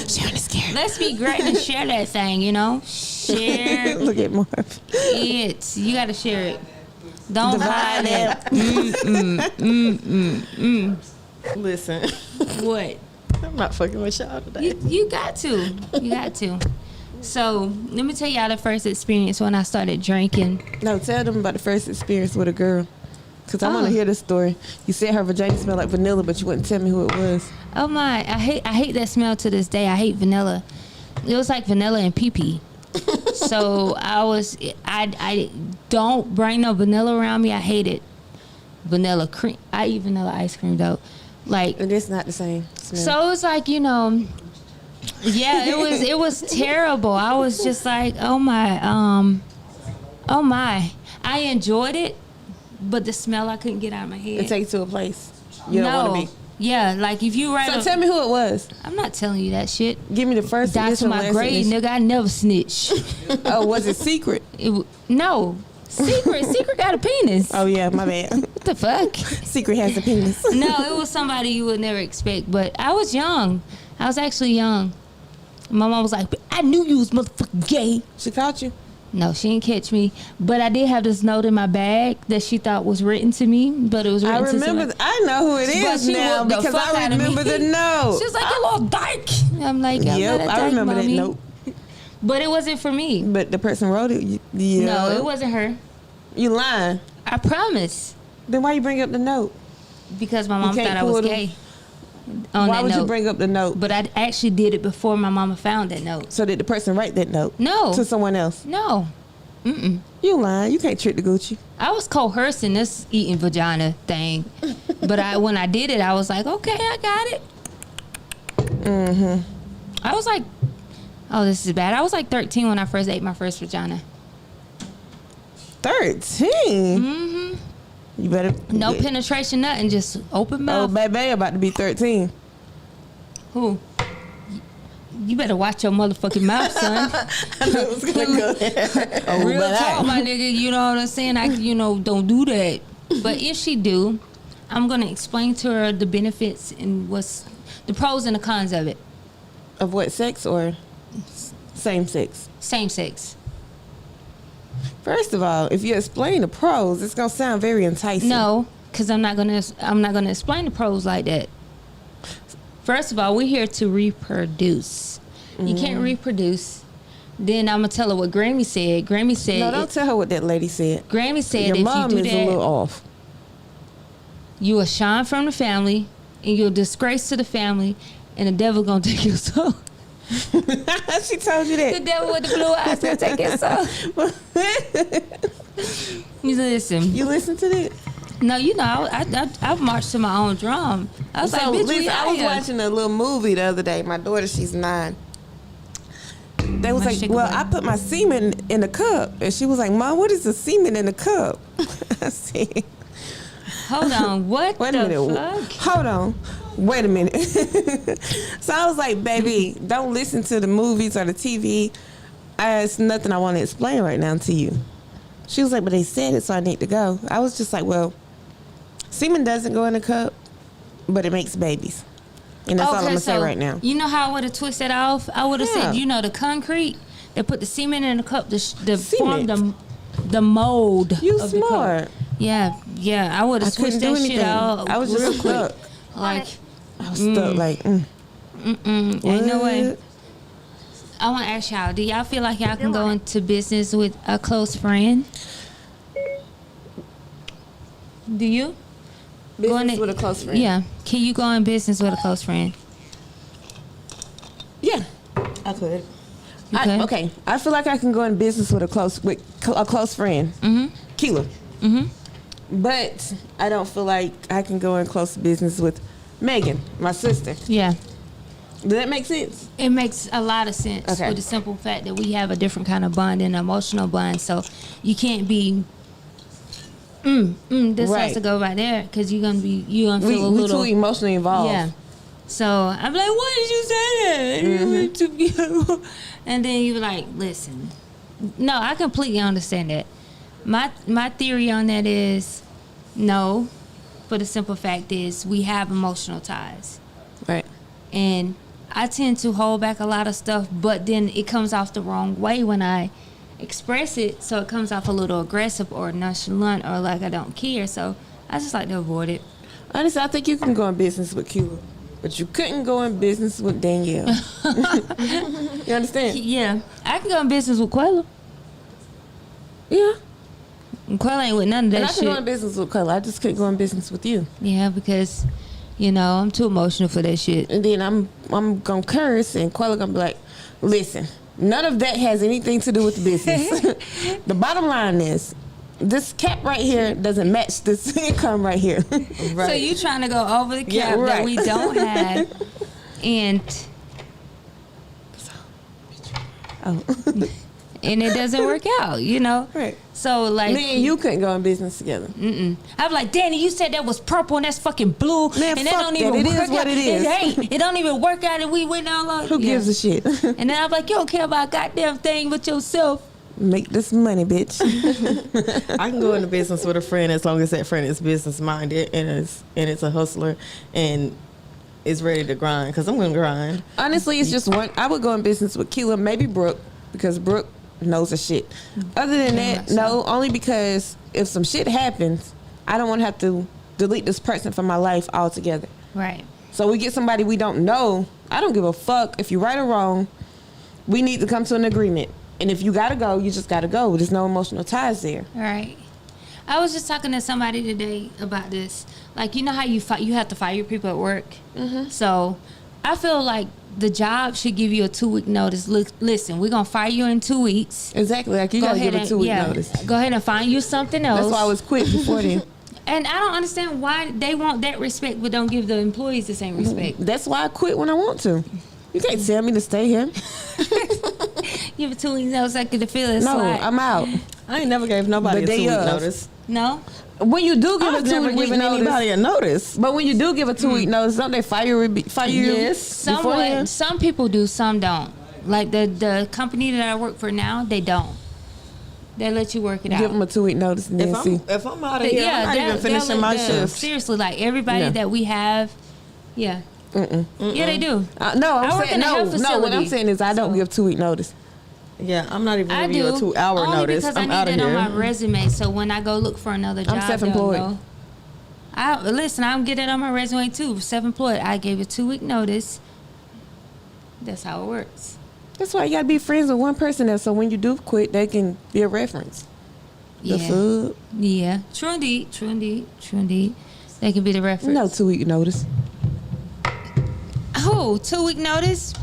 S1: Sharing is caring.
S4: Let's be great and share that thing, you know? Share
S1: Look at Marv.
S4: it. You got to share it. Don't hide it.
S3: Listen,
S4: What?
S3: I'm not fucking with y'all today.
S4: You got to. You got to. So, let me tell y'all the first experience when I started drinking.
S1: No, tell them about the first experience with a girl. Because I want to hear this story. You said her vagina smelled like vanilla, but you wouldn't tell me who it was.
S4: Oh my, I hate that smell to this day. I hate vanilla. It was like vanilla and pee-pee. So I don't bring no vanilla around me. I hate it. Vanilla cream. I eat vanilla ice cream though. Like,
S1: And it's not the same smell.
S4: so it was like, you know, yeah, it was terrible. I was just like, oh my. I enjoyed it, but the smell I couldn't get out of my head.
S1: It takes you to a place you don't want to be.
S4: Yeah, like if you write
S1: So tell me who it was.
S4: I'm not telling you that shit.
S1: Give me the first
S4: Die to
S1: initial,
S4: my
S1: last
S4: grave,
S1: initial.
S4: nigga. I never snitch.
S1: Oh, was it secret?
S4: No. Secret got a penis.
S1: Oh, yeah, my bad.
S4: What the fuck?
S1: Secret has a penis.
S4: No, it was somebody you would never expect. But I was young. I was actually young. My mom was like, I knew you was motherfucking gay.
S1: She caught you?
S4: No, she didn't catch me. But I did have this note in my bag that she thought was written to me. But it was written
S1: I
S4: to
S1: remember.
S4: somebody.
S1: I know who it
S4: But
S1: is
S4: she
S1: now
S4: whooped the
S1: because
S4: fuck
S1: I
S4: out of me.
S1: remember the note.
S4: She was like, you little dyke. I'm like, I'm not
S1: Yep,
S4: a
S1: I
S4: dyke,
S1: remember
S4: mommy.
S1: that note.
S4: But it wasn't for me.
S1: But the person wrote it. Yeah.
S4: No, it wasn't her.
S1: You lying.
S4: I promise.
S1: Then why you bring up the note?
S4: Because my mom
S1: can't
S4: thought I was
S1: pull them.
S4: gay. On
S1: Why
S4: that
S1: would
S4: note.
S1: you bring up the note?
S4: But I actually did it before my mama found that note.
S1: So did the person write that note?
S4: No.
S1: To someone else?
S4: No.
S1: You lying. You can't trick the Gucci.
S4: I was coercing this eating vagina thing. But when I did it, I was like, okay, I got it. I was like, oh, this is bad. I was like 13 when I first ate my first vagina.
S1: 13? You better.
S4: No penetration, nothing, just open
S1: Oh,
S4: mouth.
S1: baby, about to be 13.
S4: Who? You better watch your motherfucking mouth, son.
S3: I knew it was gonna go there.
S1: Oh,
S4: Real
S1: but
S4: talk, my nigga. You know what I'm saying? Don't do that. But if she do, I'm gonna explain to her the benefits and what's the pros and the cons of it.
S1: Of what, sex or same sex?
S4: Same sex.
S1: First of all, if you explain the pros, it's gonna sound very enticing.
S4: No, because I'm not gonna explain the pros like that. First of all, we're here to reproduce. You can't reproduce then I'm gonna tell her what Grammy said. Grammy said,
S1: No, don't tell her what that lady said.
S4: Grammy said
S1: Your
S4: if
S1: mom
S4: you do
S1: is a little
S4: that,
S1: off.
S4: you a shine from the family, and you're a disgrace to the family, and the devil gonna take your soul.
S1: She told you
S4: The
S1: that.
S4: devil with the blue eyes gonna take your soul. You listen.
S1: You listen to that?
S4: No, you know, I marched to my own drum. I was
S1: So,
S4: like, bitch,
S1: listen,
S4: we
S1: I
S4: out
S1: was
S4: here.
S1: watching a little movie the other day. My daughter, she's 9. They was
S4: My
S1: like,
S4: sugar
S1: well,
S4: baby.
S1: I put my semen in a cup. And she was like, Mom, what is the semen in the cup? I said,
S4: Hold on, what
S1: wait a
S4: the
S1: minute.
S4: fuck?
S1: Hold on. Wait a minute. So I was like, baby, don't listen to the movies or the TV. It's nothing I want to explain right now to you. She was like, but they said it, so I need to go. I was just like, well, semen doesn't go in a cup, but it makes babies. And that's all I'm going to say right now.
S4: You know how I would have twisted off? I would have
S1: Yeah.
S4: said, you know, the concrete, they put the semen in the cup to form
S1: Cement.
S4: the mold
S1: You
S4: of the cup.
S1: smart.
S4: Yeah, I would
S1: I
S4: have
S1: couldn't
S4: switched
S1: do
S4: that
S1: anything.
S4: shit out
S1: I was
S4: real
S1: just
S4: quick.
S1: stuck.
S4: Like,
S1: I was stuck like,
S4: ain't no way.
S1: what?
S4: I want to ask y'all, do y'all feel like y'all can go into business with a close friend? Do you?
S1: Business with a close friend.
S4: Yeah. Can you go in business with a close friend?
S1: Yeah.
S3: I could.
S1: Okay. I feel like I can go in business with a close friend. Mm-hmm. Keela. Mm-hmm. But I don't feel like I can go in close business with Megan, my sister.
S4: Yeah.
S1: Does that make sense?
S4: It makes a lot of sense
S1: Okay.
S4: with the simple fact that we have a different kind of bond, an emotional bond. So you can't be, this has
S1: Right.
S4: to go right there because you're gonna feel
S1: We
S4: a little.
S1: too emotionally involved.
S4: Yeah. So I'm like, why did you say that?
S1: Mm-hmm.
S4: And then you're like, listen. No, I completely understand that. My theory on that is no, but the simple fact is we have emotional ties.
S1: Right.
S4: And I tend to hold back a lot of stuff, but then it comes off the wrong way when I express it. So it comes off a little aggressive or nonchalant or like I don't care. So I just like to avoid it.
S1: Honestly, I think you can go in business with Keela, but you couldn't go in business with Danielle. You understand?
S4: Yeah, I can go in business with Quella.
S1: Yeah.
S4: And Quella ain't with none of that
S1: And I can go in
S4: shit.
S1: business with Keila. I just couldn't go in business with you.
S4: Yeah, because, I'm too emotional for that shit.
S1: And then I'm gonna curse, and Quella gonna be like, "Listen, none of that has anything to do with the business. The bottom line is, this cap right here doesn't match this income right here."
S3: Right.
S4: So you trying to go over the cap
S1: Yeah, right.
S4: that we don't have, and and it doesn't work out,
S1: Right.
S4: So like,
S1: Me and you couldn't go in business together.
S4: I'm like, Danny, you said that was purple and that's fucking blue,
S1: Man,
S4: and
S1: fuck
S4: don't
S1: that.
S4: even
S1: It is
S4: work
S1: what
S4: out.
S1: it is.
S4: It ain't. It don't even work out, and we went down like.
S1: Who gives a shit?
S4: And then I'm like, you don't care about a goddamn thing but yourself.
S1: Make this money, bitch.
S3: I can go into business with a friend as long as that friend is business minded and it's a hustler and is ready to grind. Because I'm going to grind.
S1: Honestly, it's just one. I would go in business with Keila, maybe Brooke, because Brooke knows her shit. Other than that, no, only because if some shit happens, I don't want to have to delete this person from my life altogether.
S4: Right.
S1: So we get somebody we don't know. I don't give a fuck if you're right or wrong. We need to come to an agreement. And if you gotta go, you just gotta go. There's no emotional ties there.
S4: Right. I was just talking to somebody today about this. Like, you know how you have to fire people at work? Mm-hmm. So I feel like the job should give you a 2-week notice. Look, listen, we're going to fire you in 2 weeks.
S1: Exactly. Like, you gotta give a 2-week notice.
S4: Go ahead and find you something else.
S1: That's why I was quit before then.
S4: And I don't understand why they want that respect but don't give the employees the same respect.
S1: That's why I quit when I want to. You can't tell me to stay here.
S4: Give it 2 weeks notice, I could feel it
S1: No,
S4: slide.
S1: I'm out.
S3: I ain't never gave nobody
S1: The
S3: a
S1: day
S3: 2-week
S1: of.
S3: notice.
S4: No?
S1: When you do give
S3: I've
S1: a
S3: never
S1: 2-week
S3: given
S1: notice,
S3: anybody a notice.
S1: but when you do give a 2-week notice, don't they fire you?
S3: Yes.
S1: beforehand?
S4: Some people do, some don't. Like the company that I work for now, they don't. They let you work it out.
S1: Give them a 2-week notice and then see.
S3: If I'm out of here, I'm not even finishing my shift.
S4: Seriously, like everybody
S1: Yeah.
S4: that we have, yeah. Yeah, they do.
S1: No,
S4: I
S1: I'm
S4: work
S1: saying
S4: in a health
S1: no. What I'm
S4: facility,
S1: saying is I don't
S4: so-
S1: give 2-week notice.
S3: Yeah, I'm not even
S4: I
S3: giving you a
S4: do.
S3: 2-hour
S4: Only
S3: notice.
S4: because
S3: I'm
S4: I
S3: out
S4: need
S3: of
S4: that
S3: here.
S4: on my resume, so when I go look for another job,
S1: self-employed.
S4: they'll know. Listen, I'm getting it on my resume too. Self-employed. I gave a 2-week notice. That's how it works.
S1: That's why you gotta be friends with one person there, so when you do quit, they can be a reference. The food.
S4: Yeah. True indeed. True indeed. True indeed. They can be the reference.
S1: No 2-week notice.
S4: Oh, 2-week notice?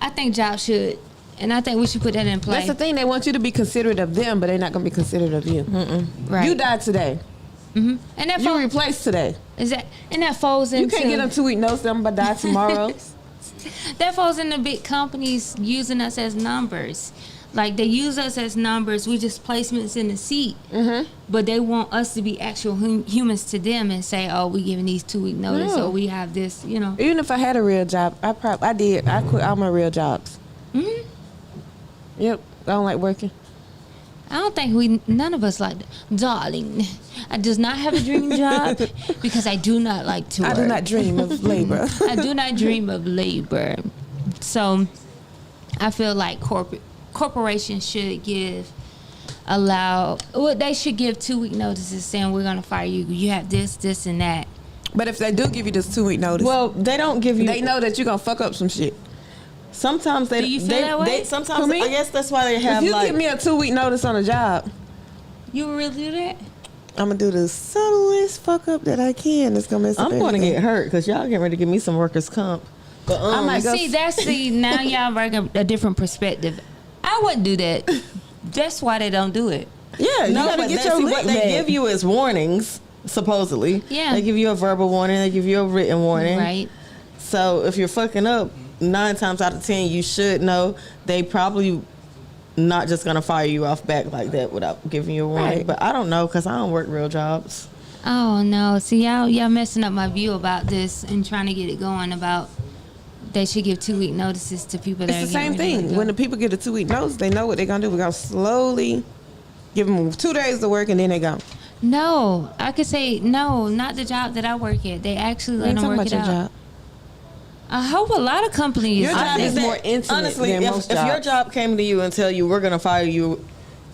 S4: I think jobs should. And I think we should put that in play.
S1: That's the thing. They want you to be considerate of them, but they're not gonna be considerate of you.
S4: Right.
S1: You died today.
S4: And that
S1: You replaced today.
S4: that falls into
S1: You can't get them 2-week notice. I'm about to die tomorrow.
S4: that falls into big companies using us as numbers. Like they use us as numbers. We just placements in the seat. But they want us to be actual humans to them and say, "Oh, we giving these 2-week notice, or we have this." You know.
S1: Even if I had a real job, I quit all my real jobs. Yep. I don't like working.
S4: I don't think none of us like that. Darling, I does not have a dream job because I do not like to work.
S1: I do not dream of labor.
S4: I do not dream of labor. So I feel like corporations should they should give 2-week notices saying we're going to fire you. You have this, and that.
S1: But if they do give you this 2-week notice,
S3: Well, they don't give you.
S1: they know that you're going to fuck up some shit.
S3: Sometimes they.
S4: Do you feel that way?
S3: Sometimes
S1: For me?
S3: I guess that's why they have
S1: If you
S3: like.
S1: give me a 2-week notice on a job,
S4: You would really do that?
S1: I'm going to do the subtlest fuck up that I can. It's going to mess up
S3: I'm going to
S1: everything.
S3: get hurt because y'all getting ready to give me some workers' comp. But
S1: I might go.
S4: See, now y'all bring a different perspective. I wouldn't do that. That's why they don't do it.
S1: Yeah, you
S3: No,
S1: got to
S3: but
S1: get your
S3: what
S1: lick
S3: they
S1: back.
S3: give you is warnings. Supposedly,
S4: Yeah.
S3: they give you a verbal warning. They give you a written warning.
S4: Right.
S3: So if you're fucking up, 9 times out of 10, you should know. They probably not just gonna fire you off back like that without giving you a warning.
S1: Right.
S3: But I don't know because I don't work real jobs.
S4: Oh no! See, y'all messing up my view about this and trying to get it going about they should give 2-week notices to people that
S1: It's
S4: are
S1: the same
S4: getting ready to
S1: thing.
S4: go.
S1: When the people get a 2-week notice, they know what they're going to do. We're going to slowly give them 2 days to work and then they go.
S4: No, I could say no, not the job that I work at. They actually let
S1: ain't
S4: them
S1: talking
S4: work it
S1: about your
S4: out.
S1: job.
S4: I hope a lot of companies.
S1: Your
S3: I
S1: job
S3: think
S1: is
S3: that-
S1: more intimate
S3: honestly,
S1: than
S3: if
S1: most
S3: your
S1: jobs.
S3: job came to you and tell you we're gonna fire you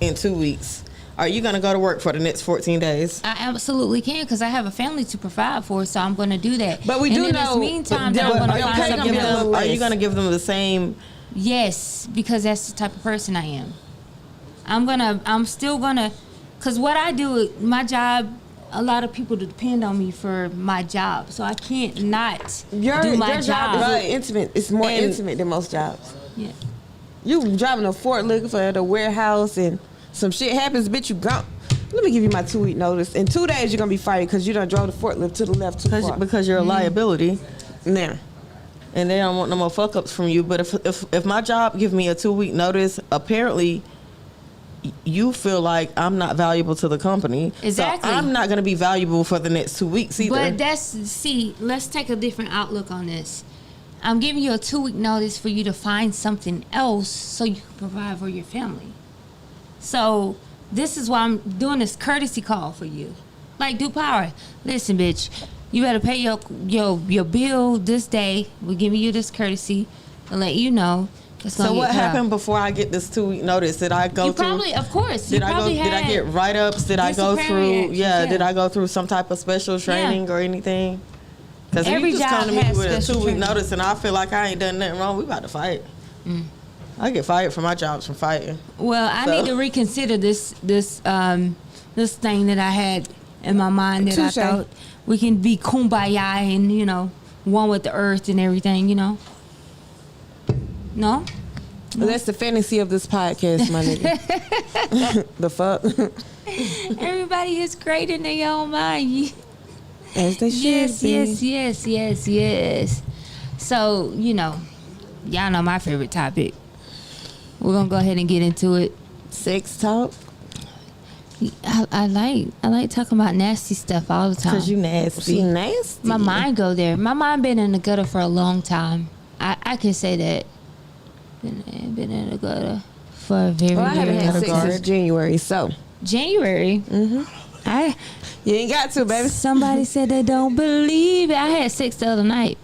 S3: in 2 weeks, are you gonna go to work for the next 14 days?
S4: I absolutely can because I have a family to provide for, so I'm going to do that.
S1: But we
S4: and
S1: do
S4: in
S1: know-
S4: this meantime,
S1: but
S4: that I'm going to
S1: they'll
S4: find
S1: pay
S4: something
S1: them a
S4: else.
S1: little
S3: Are you
S1: less.
S3: gonna give them the same?
S4: Yes, because that's the type of person I am. I'm still gonna, cause what I do, my job, a lot of people depend on me for my job, so I can't not do my
S1: your
S4: job.
S1: job is intimate. It's more
S3: And-
S1: intimate than most jobs.
S4: Yeah.
S1: You driving a forklift for the warehouse and some shit happens, bitch, you gone. Let me give you my 2-week notice. In 2 days, you're going to be fired because you done drove the forklift to the left too far.
S3: Because you're a liability.
S1: Now,
S3: And they don't want no more fuck ups from you. But if my job give me a 2-week notice, apparently you feel like I'm not valuable to the company.
S4: Exactly.
S3: So I'm not going to be valuable for the next 2 weeks either.
S4: But let's take a different outlook on this. I'm giving you a 2-week notice for you to find something else so you can provide for your family. So this is why I'm doing this courtesy call for you. Like, do power. Listen, bitch, you better pay your bill this day. We're giving you this courtesy to let you know. It's gonna
S3: So
S4: get
S3: what
S4: cut
S3: happened
S4: off.
S3: before I get this 2-week notice? Did I go
S4: You
S3: through?
S4: probably, of course,
S3: Did
S4: you
S3: I go?
S4: probably
S3: Did I
S4: had
S3: get write ups? Did I go
S4: disciplinary
S3: through?
S4: actions,
S3: Yeah.
S4: yeah.
S3: Did I go through some type of special training or anything? Because if
S4: Every
S3: you just
S4: job
S3: come to me
S4: has
S3: with a
S4: special
S3: 2-week
S4: training.
S3: notice and I feel like I ain't done nothing wrong, we about to fight. I get fired from my jobs from fighting.
S4: Well, I
S3: So-
S4: need to reconsider this thing that I had in my mind that
S1: Touche.
S4: I thought we can be kumbaya and one with the earth and everything. No,
S1: that's the fantasy of this podcast, my nigga. The fuck?
S4: everybody is great in their own mind.
S1: As they should
S4: Yes,
S1: be.
S4: yes. So y'all know my favorite topic. We're gonna go ahead and get into it.
S1: Sex talk.
S4: I like talking about nasty stuff all the time.
S3: Because you nasty.
S1: She nasty.
S4: My mind go there. My mind been in the gutter for a long time. I can say that. Been in the gutter for a very,
S1: Well, I haven't
S4: very
S1: had
S4: long
S1: sex
S4: time.
S1: since January, so
S4: January.
S1: you ain't got to, baby.
S4: Somebody said they don't believe it. I had sex the other night.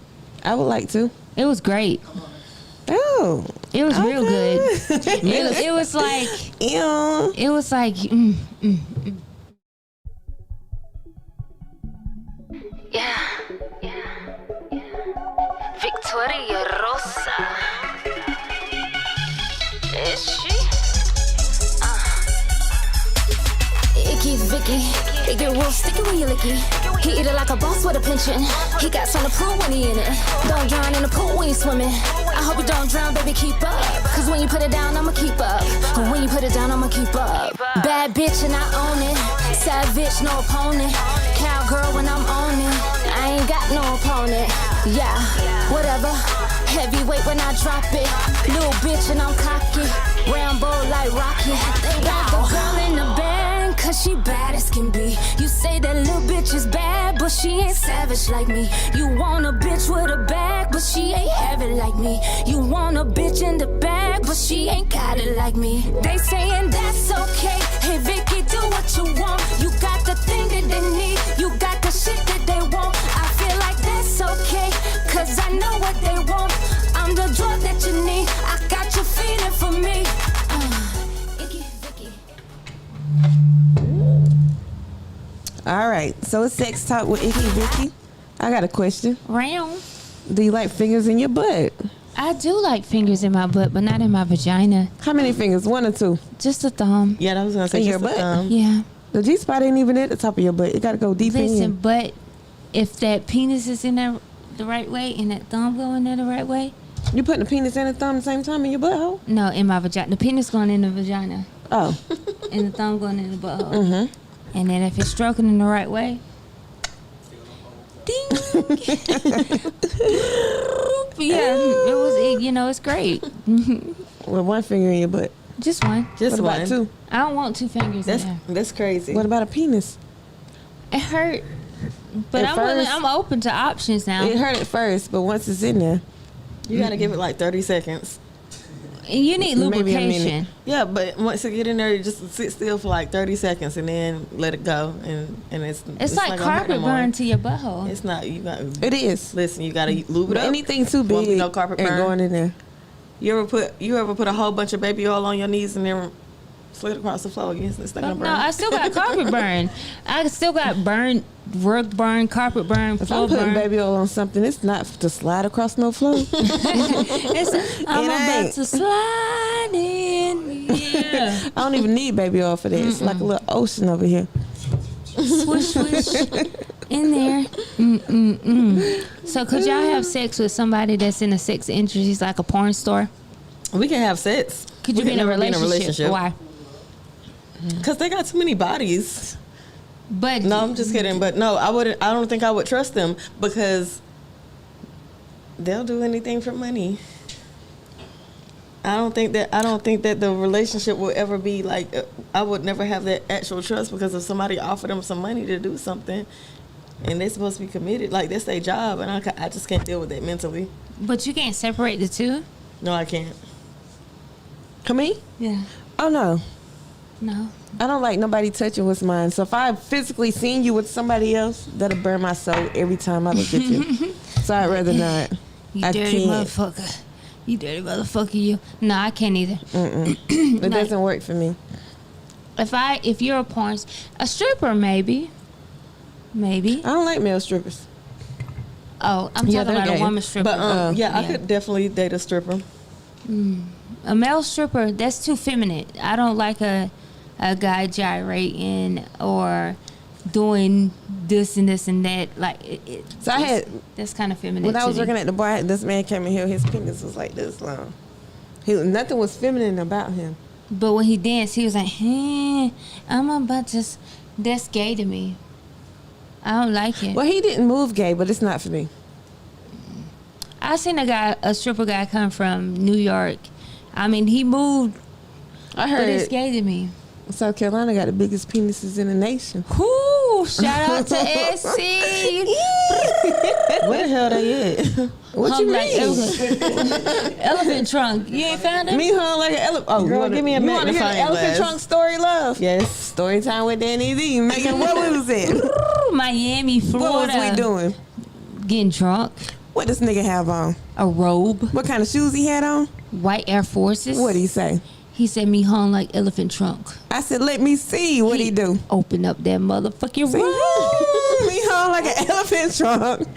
S1: I would like to.
S4: It was great.
S1: Oh,
S4: It was real
S1: okay.
S4: good. It was like
S1: Ew.
S4: it was like
S2: Yeah. Victoria Rosa. Is she? Icky Vicky, it get real sticky when you licky. He eat it like a boss with a pension. He got something to prove when he in it. Don't drown in the pool when you swimming. I hope you don't drown, baby, keep up. Cause when you put it down, I'ma keep up. And when you put it down, I'ma keep up. Bad bitch and I own it. Savage, no opponent. Cowgirl when I'm on it. I ain't got no opponent. Yeah, whatever. Heavyweight when I drop it. Little bitch and I'm cocky. Rambo like Rocky. They got the girl in the band, cause she bad as can be. You say that little bitch is bad, but she ain't savage like me. You want a bitch with a bag, but she ain't have it like me. You want a bitch in the bag, but she ain't got it like me. They saying that's okay. Hey Vicky, do what you want. You got the thing that they need. You got the shit that they want. I feel like that's okay, cause I know what they want. I'm the drug that you need. I got you feeling for me. Icky Vicky.
S1: All right, so it's sex talk with Icky Vicky. I got a question.
S4: Round.
S1: Do you like fingers in your butt?
S4: I do like fingers in my butt, but not in my vagina.
S1: How many fingers? 1 or 2?
S4: Just a thumb.
S3: Yeah, I was gonna say
S1: In
S3: just
S1: your
S3: a
S1: butt?
S3: thumb.
S4: Yeah.
S1: The G spot ain't even at the top of your butt. It gotta go deep
S4: Listen,
S1: in.
S4: but if that penis is in there the right way and that thumb going there the right way,
S1: You putting the penis and the thumb at the same time in your butthole?
S4: no, in my vagina. The penis going in the vagina
S1: Oh.
S4: and the thumb going in the butthole.
S1: Mm-hmm.
S4: And then if it's stroking in the right way, ding. Yeah, it's great.
S1: With 1 finger in your butt.
S4: Just one.
S3: Just
S1: What about
S3: one.
S1: 2?
S4: I don't want 2 fingers
S3: That's
S4: in there.
S3: that's crazy.
S1: What about a penis?
S4: It hurt. But
S1: At
S4: I'm
S1: first-
S4: I'm open to options now.
S1: It hurt at first, but once it's in there,
S3: You gotta give it like 30 seconds.
S4: And you need
S1: Maybe a
S4: lubrication.
S1: minute.
S3: Yeah, but once you get in there, you just sit still for like 30 seconds and then let it go, and
S4: It's like
S3: not gonna hurt
S4: carpet
S3: no more.
S4: burn to your butthole.
S3: It's not. You got.
S1: it is.
S3: Listen, you gotta lube it
S1: But
S3: up.
S1: anything too
S3: Won't be
S1: big
S3: no carpet
S1: and
S3: burn.
S1: going in there.
S3: You ever put a whole bunch of baby oil on your knees and then slid across the floor? It's not gonna
S4: No,
S3: burn.
S4: I still got carpet burn. I still got rug burn, carpet burn,
S1: If
S4: floor
S1: I'm putting
S4: burn.
S1: baby oil on something, it's not to slide across no floor.
S4: I'm about
S1: ain't.
S4: to slide in. Yeah.
S1: I don't even need baby oil for that. It's like a little ocean over here.
S4: Swish, swish. In there. So could y'all have sex with somebody that's in a sex industry, like a porn store?
S3: We can have sex.
S4: Could you
S3: We
S4: be in a
S3: can never
S4: relationship? Why?
S3: Because they got too many bodies.
S4: But
S3: No, I'm just kidding. But no, I wouldn't. I don't think I would trust them because they'll do anything for money. I don't think that the relationship will ever be like. I would never have that actual trust because if somebody offered them some money to do something, and they're supposed to be committed, like that's their job, and I just can't deal with that mentally.
S4: But you can't separate the two.
S3: No, I can't.
S1: Come me?
S4: Yeah.
S1: Oh no.
S4: No.
S1: I don't like nobody touching what's mine. So if I physically seen you with somebody else, that'll burn my soul every time I look at you. So I'd rather not.
S4: You
S1: I
S4: dirty
S1: can't.
S4: motherfucker. You dirty motherfucker. You. No, I can't either.
S1: It
S4: No.
S1: doesn't work for me.
S4: If you're a stripper, maybe.
S1: I don't like male strippers.
S4: Oh, I'm
S1: Yeah,
S4: talking
S1: they're
S4: about
S1: gay.
S4: a woman stripper.
S3: But I
S4: Yeah.
S3: could definitely date a stripper.
S4: A male stripper, that's too feminine. I don't like a guy gyrating or doing this and this and that. Like
S1: So I had
S4: that's kind of feminine.
S1: when I
S4: to
S1: was
S4: me.
S1: working at the bar, this man came in here. His penis was like this long. Nothing was feminine about him.
S4: But when he danced, he was like, "Hey, I'm about to." That's gay to me. I don't like it.
S1: Well, he didn't move gay, but it's not for me.
S4: I seen a stripper guy come from New York. I mean, he moved,
S1: I
S4: but it's
S1: heard
S4: gay to me.
S1: South Carolina got the biggest penises in the nation.
S4: Whoo! Shout out to SC.
S3: Where the hell they at?
S1: What
S4: Hung
S1: you
S4: like
S1: mean?
S4: elephant trunk. You ain't found him?
S1: Me hung like an elephant. Oh,
S3: Girl, give me a
S1: you wanna hear the
S3: magnifying
S1: elephant
S3: glass.
S1: trunk story, love?
S3: Yes.
S1: Story time with Danny D. Making what we was in.
S4: Ooh, Miami, Florida.
S1: What was we doing?
S4: Getting drunk.
S1: What this nigga have on?
S4: A robe.
S1: What kind of shoes he had on?
S4: White Air Forces.
S1: What did he say?
S4: He said me hung like elephant trunk.
S1: I said, let me see. What he do?
S4: Open up that motherfucking
S1: See?
S4: robe.
S1: Me hung like an elephant trunk.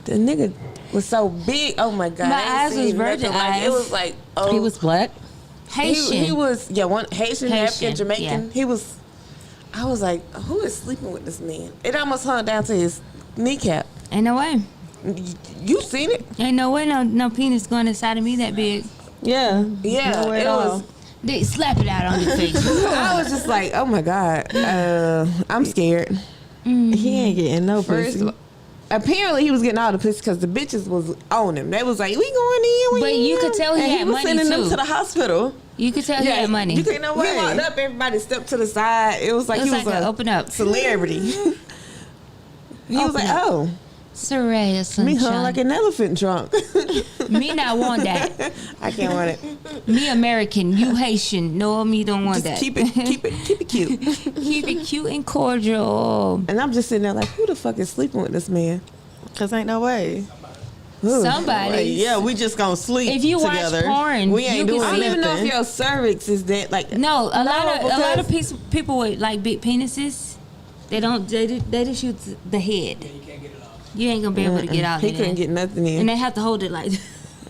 S1: The nigga was so big. Oh my God.
S4: My
S1: I ain't
S4: eyes was
S1: seen
S4: virgin
S1: nothing like it.
S4: eyes.
S1: It was like, oh.
S3: He was black.
S4: Haitian.
S1: He was one Haitian, African, Jamaican.
S4: Yeah.
S1: I was like, who is sleeping with this man? It almost hung down to his kneecap.
S4: Ain't no way.
S1: You seen it?
S4: Ain't no way no penis going inside of me that big.
S3: Yeah.
S1: Yeah,
S3: No way
S1: it
S3: at all.
S1: was.
S4: They slap it out on your face.
S1: I was just like, oh my God, I'm scared.
S3: He ain't getting no
S1: First,
S3: pussy.
S1: apparently he was getting all the pussy because the bitches was on him. They was like, we going in.
S4: But you could tell he
S3: And
S4: had
S3: he was
S4: money
S3: sending them
S4: too.
S3: to the hospital.
S4: You could tell he had money.
S1: You couldn't know
S3: way.
S1: He walked up, everybody stepped to the side. It was like
S4: It was
S1: he was
S4: like
S1: a
S4: open up.
S1: celebrity. He was
S4: Open
S1: like,
S4: up.
S1: oh,
S4: Soraya
S1: me hung
S4: sunshine.
S1: like an elephant drunk.
S4: Me not want that.
S1: I can't want it.
S4: Me American, you Haitian. No, me don't want
S1: Just
S4: that.
S1: keep it cute.
S4: Keep it cute and cordial.
S1: And I'm just sitting there like, who the fuck is sleeping with this man?
S3: Cause ain't no way.
S1: Who?
S4: Somebody.
S3: Like, yeah, we just gonna sleep
S4: If you watch
S3: together.
S4: porn,
S3: we
S4: you
S3: ain't
S4: can
S3: doing
S1: I don't even know if
S3: nothing.
S1: your cervix is that like.
S4: No, a lot of
S1: because-
S4: people with like big penises, they just shoot the head. You ain't gonna be able to get out.
S1: He
S4: of
S1: couldn't
S4: there.
S1: get nothing in.
S4: And they have to hold it like.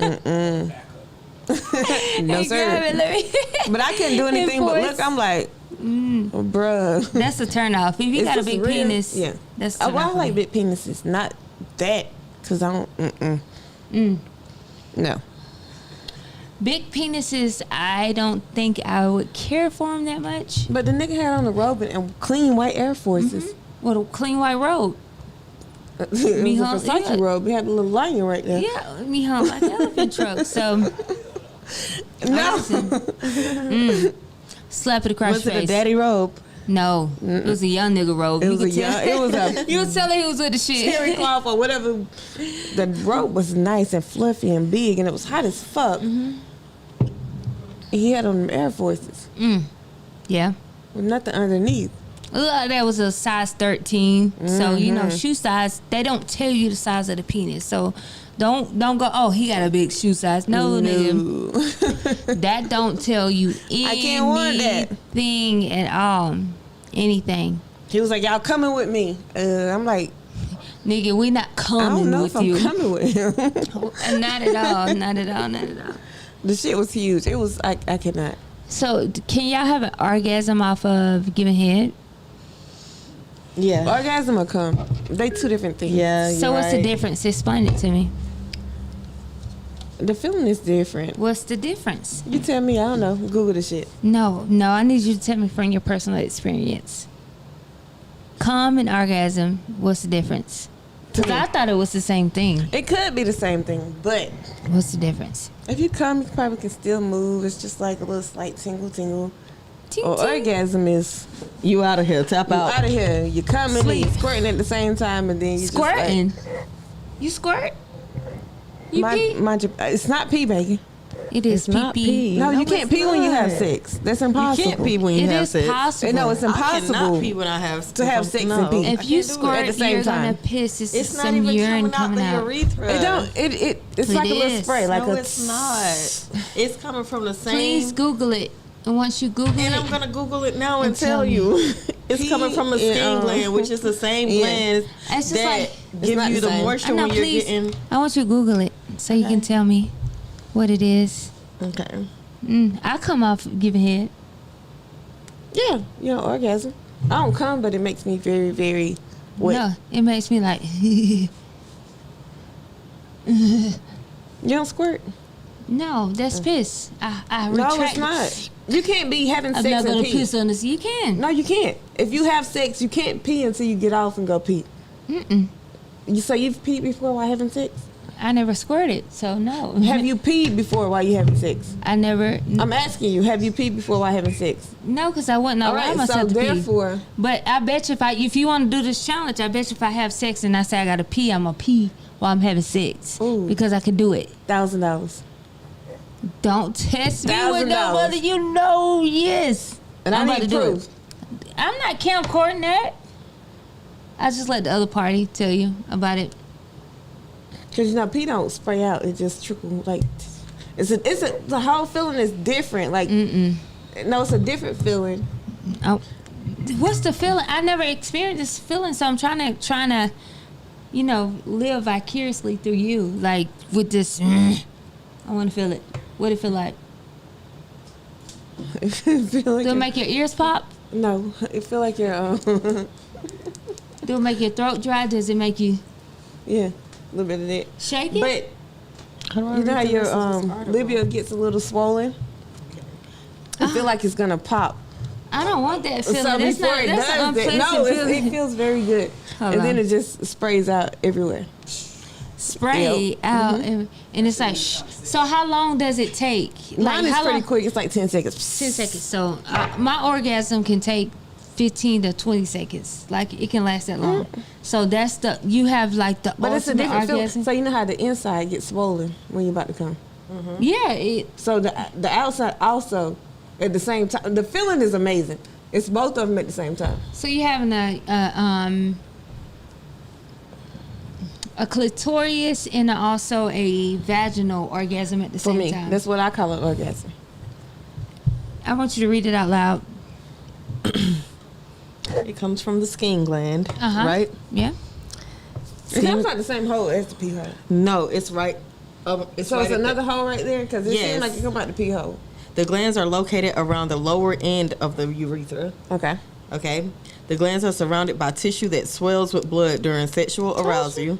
S1: No
S4: Hey,
S1: sir.
S4: grab it, let me-
S1: But I couldn't do anything but
S4: Enforce.
S1: look. I'm like, oh, bruh.
S4: That's a turn off. If you
S1: Is
S4: got a
S1: this
S4: big
S1: real?
S4: penis,
S1: Yeah.
S4: that's a
S1: Oh,
S4: turn
S1: well, I
S4: off.
S1: like big penises, not that, cause I don't. No.
S4: Big penises, I don't think I would care for them that much.
S1: But the nigga had on a robe and clean white Air Forces.
S4: What a clean white robe.
S1: It was a
S4: Mijo,
S1: Versace
S4: yeah.
S1: robe. He had a little lining right there.
S4: Yeah, me home like an elephant truck. So
S1: No.
S4: slap it across
S3: Was
S4: your
S3: it a
S4: face.
S3: daddy robe?
S4: No, it was a young nigga robe.
S1: It
S4: You
S1: was a
S4: could tell-
S1: young. It was a
S4: You was telling he was with the
S1: terry
S4: shit.
S1: cloth or whatever. The robe was nice and fluffy and big, and it was hot as fuck. He had on them Air Forces
S4: Yeah.
S1: with nothing underneath.
S4: Look, that was a size 13. So, you know, shoe size, they don't tell you the size of the penis. So don't go, oh, he got a big shoe size. No, nigga. That don't tell you
S1: I can't want that.
S4: anything at all. Anything.
S1: He was like, "Y'all coming with me?" I'm like,
S4: Nigga, we not
S1: I
S4: coming
S1: don't know
S4: with
S1: if I'm
S4: you.
S1: coming with him.
S4: Not at all. Not at all. Not at all.
S1: The shit was huge. It was I cannot.
S4: So, can y'all have an orgasm off of giving head?
S3: Yeah.
S1: Orgasm or come. They two different things.
S3: Yeah.
S4: So,
S3: you're
S4: what's the
S3: right.
S4: difference? Explain it to me.
S1: The feeling is different.
S4: What's the difference?
S1: You tell me. I don't know. Google the shit.
S4: No, I need you to tell me from your personal experience. Come and orgasm, what's the difference? Because I thought it was the same thing.
S1: It could be the same thing, but
S4: What's the difference?
S1: if you come, you probably can still move. It's just like a little slight tingle.
S4: Ting,
S1: Or
S4: ting.
S1: orgasm is
S3: You out of here. Tap
S1: you
S3: out.
S1: out of here. You coming and
S4: Sleep.
S1: you squirting at the same time, and then you
S4: Squirting.
S1: Just
S4: You squirt? You
S1: like,
S4: pee?
S1: it's not pee, baby.
S4: It is
S3: It's not
S4: pee.
S3: pee.
S1: No, you
S3: No,
S1: can't
S3: it's
S1: pee when you have
S3: not.
S1: sex. That's
S3: You
S1: impossible.
S3: can't pee when you
S4: It
S3: have
S4: is
S3: sex.
S4: possible.
S1: No, it's
S3: I
S1: impossible.
S3: cannot pee when I have
S1: to have sex and pee.
S4: If you
S1: At
S4: squirt,
S1: the same
S4: you're
S1: time.
S4: gonna piss. It's,
S3: It's not
S4: some
S3: even
S4: urine
S3: coming out the urethra.
S1: It don't. It's
S4: It
S1: like a little
S4: is.
S1: spray. Like
S3: No,
S1: a.
S3: it's not. It's coming from the same.
S4: Please Google it. And once you Google
S3: And
S4: it,
S3: I'm gonna Google it now and
S4: And tell
S3: tell
S4: me.
S3: you. It's
S1: Pee
S3: coming from the
S1: and,
S3: skin gland, which is the same
S1: yeah.
S3: gland
S4: It's just
S3: that
S4: like-
S1: It's
S3: give
S1: not
S3: you
S1: the
S3: the
S1: same.
S3: moisture
S4: I know,
S3: when you're
S4: please.
S3: getting.
S4: I want you to Google it so you can tell me what it is.
S3: Okay.
S4: I come off giving head.
S1: Yeah, you know, orgasm. I don't come, but it makes me very, very wet.
S4: No, it makes me like.
S1: You don't squirt.
S4: No, that's piss. I
S1: No,
S4: retract.
S1: it's not. You can't be having
S4: I'm
S1: sex
S4: not
S1: and
S4: gonna
S1: pee.
S4: piss on this. You can.
S1: No, you can't. If you have sex, you can't pee until you get off and go pee. So you've peed before while having sex?
S4: I never squirted, so no.
S1: Have you peed before while you having sex?
S4: I never.
S1: I'm asking you, have you peed before while having sex?
S4: No, because I wouldn't
S1: All
S4: allow
S1: right, so
S4: myself to pee.
S1: therefore,
S4: But I bet you if you want to do this challenge, I bet you if I have sex and I say I gotta pee, I'm gonna pee while I'm having sex
S1: Ooh.
S4: because I can do it.
S1: $1,000.
S4: Don't test me with no
S1: $1,000.
S4: whether you know. Yes,
S1: And
S4: I'm
S1: I
S4: about
S1: need
S4: to do
S1: proof.
S4: it. I'm not camcording that. I just let the other party tell you about it.
S1: Because, you know, pee don't spray out. It just trickle, like, the whole feeling is different. Like, no, it's a different feeling.
S4: Oh, what's the feeling? I never experienced this feeling, so I'm trying to, you know, live vicariously through you. Like with this, I want to feel it. What it feel like?
S1: It feel like
S4: Do it make your ears pop?
S1: no. It feel like you're
S4: Do it make your throat dry? Does it make you
S1: yeah, a little bit of that.
S4: shake it?
S1: But you know how your labia gets a little swollen? I feel like it's gonna pop.
S4: I don't want that feeling.
S1: So
S4: That's
S1: before
S4: not,
S1: it
S4: that's an
S1: does
S4: unpleasant
S1: that, no,
S4: feeling.
S1: it feels very good,
S4: Hold
S1: and then
S4: on.
S1: it just sprays out everywhere.
S4: Spray out, and it's like, shh. So how long does it take?
S1: Mine is
S4: how
S1: pretty
S4: long?
S1: quick. It's like 10 seconds.
S4: 10 seconds. So my orgasm can take 15 to 20 seconds. Like it can last that long. So that's you have like the
S1: But it's a
S4: ultimate
S1: different feeling.
S4: orgasm.
S1: So you know how the inside gets swollen when you're about to come.
S4: Yeah.
S1: So the outside also at the same time. The feeling is amazing. It's both of them at the same time.
S4: So you're having a clitorius and also a vaginal orgasm at the
S1: For
S4: same
S1: me,
S4: time.
S1: that's what I call an orgasm.
S4: I want you to read it out loud.
S3: It comes from the skin gland,
S4: Uh-huh.
S3: right?
S4: Yeah.
S1: And that's not the same hole as the pee hole.
S3: No, it's right. It's
S1: So
S3: right
S1: it's
S3: at
S1: another hole right there because it
S3: Yes.
S1: seems like it come out the pee hole.
S3: The glands are located around the lower end of the urethra.
S1: Okay.
S3: Okay. The glands are surrounded by tissue that swells with blood during sexual arousal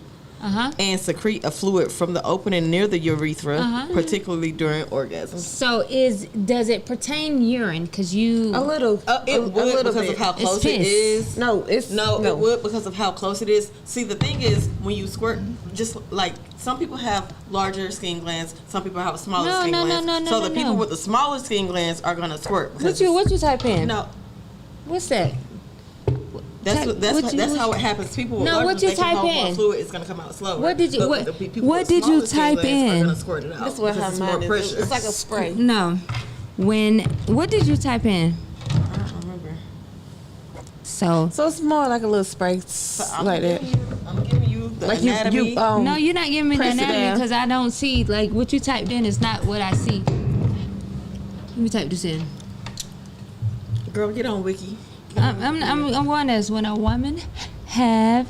S3: and secrete a fluid from the opening near the urethra, particularly during orgasm.
S4: So does it pertain urine? Because you
S1: A little.
S3: It would because
S1: bit.
S3: of how
S4: It's
S3: close it
S4: piss.
S3: is.
S1: No, it's
S3: No, it would because of how close it is. See, the thing is, when you squirt, just like some people have larger skin glands, some people have smaller
S4: No,
S3: skin
S4: no, no,
S3: glands.
S4: no, no,
S3: so
S4: no,
S3: the people
S4: no.
S3: with the smaller skin glands are gonna squirt.
S4: what you type in?
S3: No,
S4: What's that?
S3: that's how it happens. People with
S4: No,
S3: larger,
S4: what you
S3: they can
S4: type
S3: hold more
S4: in?
S3: fluid. It's gonna come out slower.
S4: What did you-
S3: But
S4: what-
S3: the people
S4: what
S3: with
S4: did you
S3: smaller skin
S4: type
S3: glands
S4: in?
S3: Are gonna squirt it out.
S1: That's what
S3: because
S1: her
S3: it's more
S1: mind is.
S3: pressure.
S1: It's like a spray.
S4: No. What did you type in?
S3: I don't remember.
S4: So
S1: So it's more like a little spray
S3: I'm
S1: like that.
S3: giving you the
S1: Like
S3: anatomy.
S1: you
S4: no, you're not giving me the
S1: press it
S4: anatomy
S1: down.
S4: because I don't see like what you typed in is not what I see. Let me type this in.
S3: Girl, get on Wiki.
S4: I'm one as when a woman have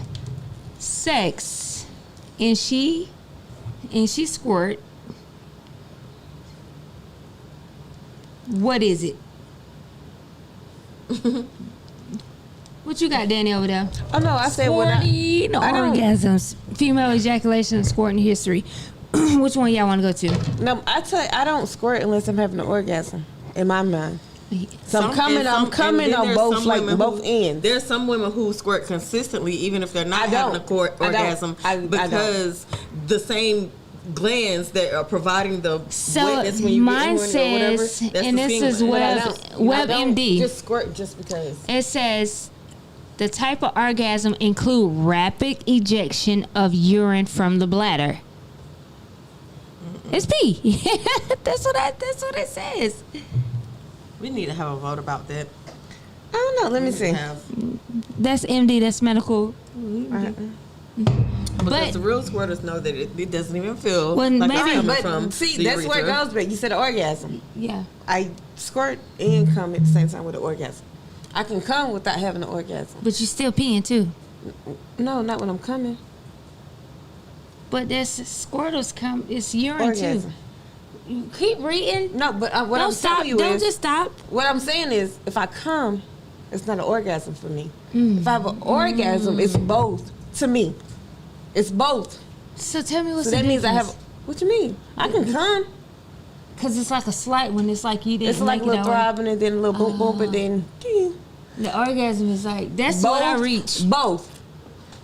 S4: sex and she squirt. What is it? What you got, Danny, over there?
S1: Oh no, I said when
S4: Squirting
S1: I don't-
S4: orgasms, female ejaculation, and squirting history. Which one y'all want to go to?
S1: No, I tell you, I don't squirt unless I'm having an orgasm in my mind. So I'm coming
S3: and then
S1: on
S3: there's
S1: both
S3: some
S1: like
S3: women
S1: both
S3: who-
S1: ends.
S3: There's some women who squirt consistently, even if they're not
S1: I
S3: having a
S1: don't. I don't.
S3: orgasm,
S1: I don't.
S3: because the same glands that are providing the
S4: So
S3: wetness when you
S4: mine
S3: get in or whatever.
S4: says,
S3: That's
S4: and
S3: the
S4: this
S3: skin
S4: is
S3: gland.
S1: But I
S4: Web
S1: don't
S4: WebMD.
S1: just squirt just because.
S4: It says the type of orgasm include rapid ejection of urine from the bladder. It's pee. That's what it says.
S3: We need to have a vote about that.
S1: I don't know. Let me
S3: We
S1: see.
S3: have-
S4: That's MD. That's medical.
S3: Because
S4: But-
S3: the real squirters know that it doesn't even feel
S4: Well,
S3: like
S4: maybe-
S3: it's coming
S1: But
S3: from
S1: see,
S3: the
S1: that's where it
S3: urethra.
S1: goes back. You said orgasm.
S4: Yeah.
S1: I squirt and come at the same time with an orgasm. I can come without having an orgasm.
S4: But you still peeing too.
S1: No, not when I'm coming.
S4: But there's squirtles come. It's urine
S1: Orgasm.
S4: too. You keep reading.
S1: No, but what
S4: Don't
S1: I'm
S4: stop.
S1: telling you
S4: Don't
S1: is,
S4: just stop.
S1: what I'm saying is, if I come, it's not an orgasm for me. If I have an orgasm, it's both to me. It's both.
S4: So tell me what's
S1: So
S4: the
S1: that means I
S4: difference.
S1: have. What you mean? I can come.
S4: Cause it's like a slight one. It's like you didn't
S1: It's like a
S4: make it
S1: little
S4: out.
S1: throbbing and then a little boom boom, but then
S4: The orgasm is like that's
S1: both.
S4: what I reach.
S1: Both.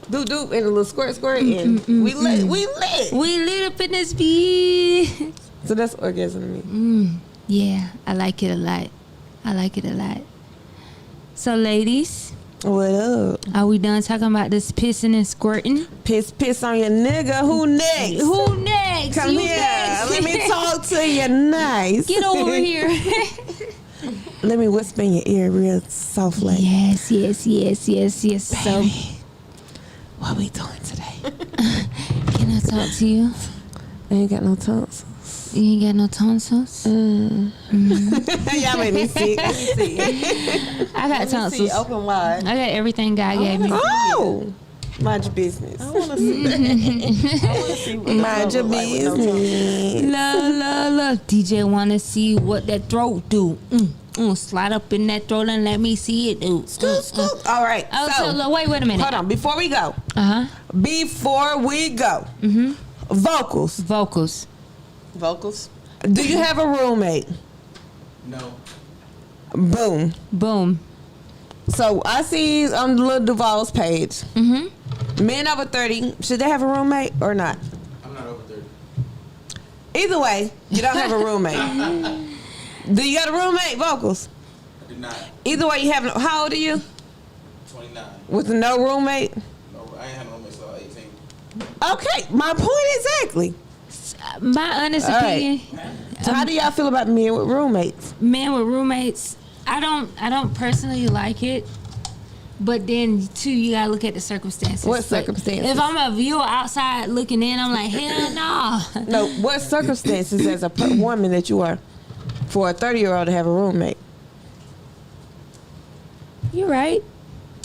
S1: Doop doop and a little squirt squirt and we lit. We lit.
S4: We lit up in this bee.
S1: So that's orgasm to me.
S4: Yeah, I like it a lot. I like it a lot. So, ladies,
S1: What up?
S4: are we done talking about this pissing and squirting?
S1: Piss on your nigga. Who next?
S4: Who next?
S1: Come
S4: You
S1: here.
S4: next.
S1: Let me talk to you nice.
S4: Get over here.
S1: Let me whisper in your ear real softly.
S4: yes. So,
S1: What we doing today?
S4: can I talk to you?
S1: I ain't got no tongues.
S4: You ain't got no tonsils?
S1: Y'all made me sick.
S4: I got
S3: See,
S4: tonsils.
S3: open wide.
S4: I got everything God gave me.
S1: Oh, Mind your business.
S3: I want to see. I want to see what
S1: Mind your business.
S4: La. DJ want to see what that throat do. Slide up in that throat and let me see it do.
S1: Scoop. All right.
S4: Oh, so wait a minute.
S1: Hold on. Before we go. Before we go. Vocals.
S3: Vocals.
S1: Do you have a roommate?
S5: No.
S1: Boom. So I see on Lil Duval's page. Men over 30, should they have a roommate or not?
S5: I'm not over 30.
S1: Either way, you don't have a roommate. Do you got a roommate, Vocals?
S5: I do not.
S1: Either way, you have. How old are you?
S5: 29.
S1: With no roommate?
S5: No, I ain't had no roommate till 18.
S1: Okay, my point exactly.
S4: My honest
S1: All right.
S4: opinion,
S1: So how do y'all feel about men with roommates?
S4: men with roommates, I don't personally like it. But then too, you gotta look at the circumstances.
S1: What
S4: Like,
S1: circumstances?
S4: if I'm a viewer outside looking in, I'm like, hell no.
S1: No, what circumstances as a woman that you are for a 30-year-old to have a roommate?
S4: You're right.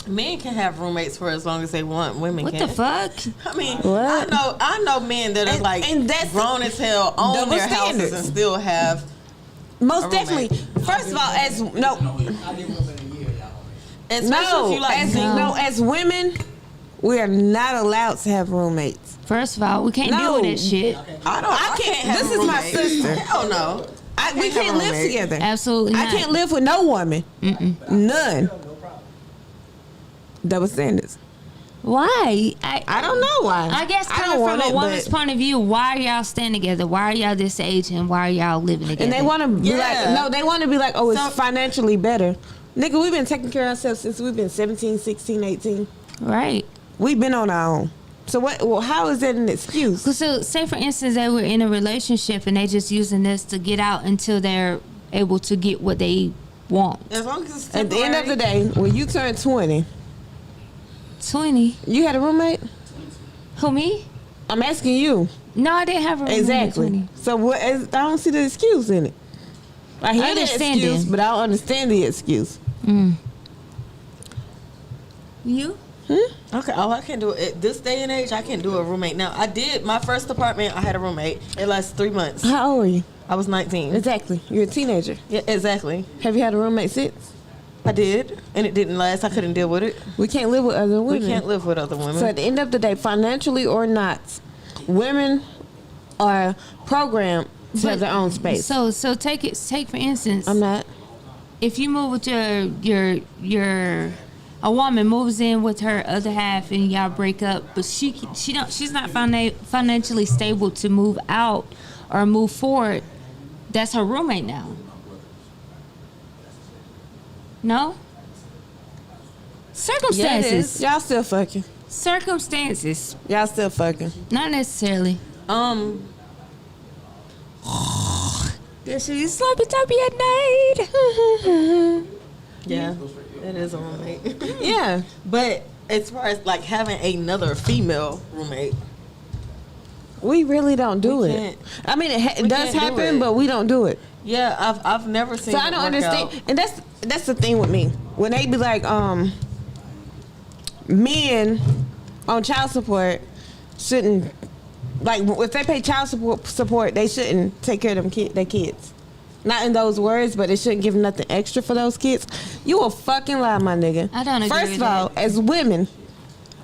S3: Men can have roommates for as long as they want. Women
S4: What
S3: can't.
S4: the fuck?
S3: I mean,
S1: What?
S3: I know men that are
S1: And-
S3: like
S1: and that's
S3: grown as hell, own
S1: double
S3: their houses
S1: standards.
S3: and still have.
S1: Most
S3: A
S1: definitely.
S3: roommate.
S1: First of all, as
S5: I give them in a year, y'all.
S3: Especially
S1: no,
S3: if you like
S1: as
S3: single.
S1: no, as women, we are not allowed to have roommates.
S4: First of all, we can't
S1: No.
S4: deal with that shit.
S3: I can't have
S1: This
S3: a
S1: is my
S3: roommate.
S1: sister.
S3: Hell no.
S1: We
S3: have
S1: can't
S3: a
S1: live
S3: roommate.
S1: together.
S4: Absolutely
S1: I
S4: not.
S1: can't live with no woman. None. Double standards.
S4: Why?
S1: I don't know why.
S4: I guess
S1: I don't
S4: coming
S1: want
S4: from a
S1: it,
S4: woman's
S1: but-
S4: point of view, why are y'all staying together? Why are y'all this age and why are y'all living together?
S1: And they want to be
S3: Yeah.
S1: like, no, they want to be like, oh, it's
S3: So-
S1: financially better. Nigga, we've been taking care of ourselves since we've been 17, 16, 18.
S4: right.
S1: We've been on our own. So what? Well, how is that an excuse?
S4: So say for instance they were in a relationship and they just using this to get out until they're able to get what they want.
S3: As long as it's
S1: At the end of the day, when you turn 20,
S4: 20.
S1: you had a roommate?
S4: Who, me?
S1: I'm asking you.
S4: No, I didn't have a roommate at
S1: Exactly.
S4: 20.
S1: So what? I don't see the excuse in it. I hear the
S4: Understanding.
S1: excuse, but I don't understand the excuse.
S4: You?
S3: Okay. Oh, I can't do it. At this day and age, I can't do a roommate. Now, I did my first apartment. I had a roommate. It lasted 3 months.
S1: How old are you?
S3: I was 19.
S1: Exactly. You're a teenager.
S3: Yeah, exactly.
S1: Have you had a roommate since?
S3: I did, and it didn't last. I couldn't deal with it.
S1: We can't live with other
S3: We
S1: women.
S3: can't live with other women.
S1: So at the end of the day, financially or not, women are programmed to have their own space.
S4: So take for instance.
S1: I'm not.
S4: If you move with your a woman moves in with her other half and y'all break up, but she's not financially stable to move out or move forward. That's her roommate now. No?
S1: Yeah, it
S4: Circumstances.
S1: is. Y'all still fucking.
S4: Circumstances.
S1: Y'all still fucking.
S4: Not necessarily. Yeah, she sloppy toppy at night.
S3: yeah, it is a roommate.
S1: Yeah.
S3: But as far as like having another female roommate,
S1: We really don't do
S3: We
S1: it.
S3: can't.
S1: I mean, it
S3: We
S1: does
S3: can't do
S1: happen,
S3: it.
S1: but we don't do it.
S3: yeah, I've never seen.
S1: So I
S3: it
S1: don't
S3: work
S1: understand,
S3: out.
S1: and that's the thing with me. When they be like, men on child support shouldn't, like, if they pay child support, they shouldn't take care of their kids. Not in those words, but they shouldn't give nothing extra for those kids. You a fucking lie, my nigga.
S4: I don't agree
S1: First
S4: with
S1: of all,
S4: that.
S1: as women,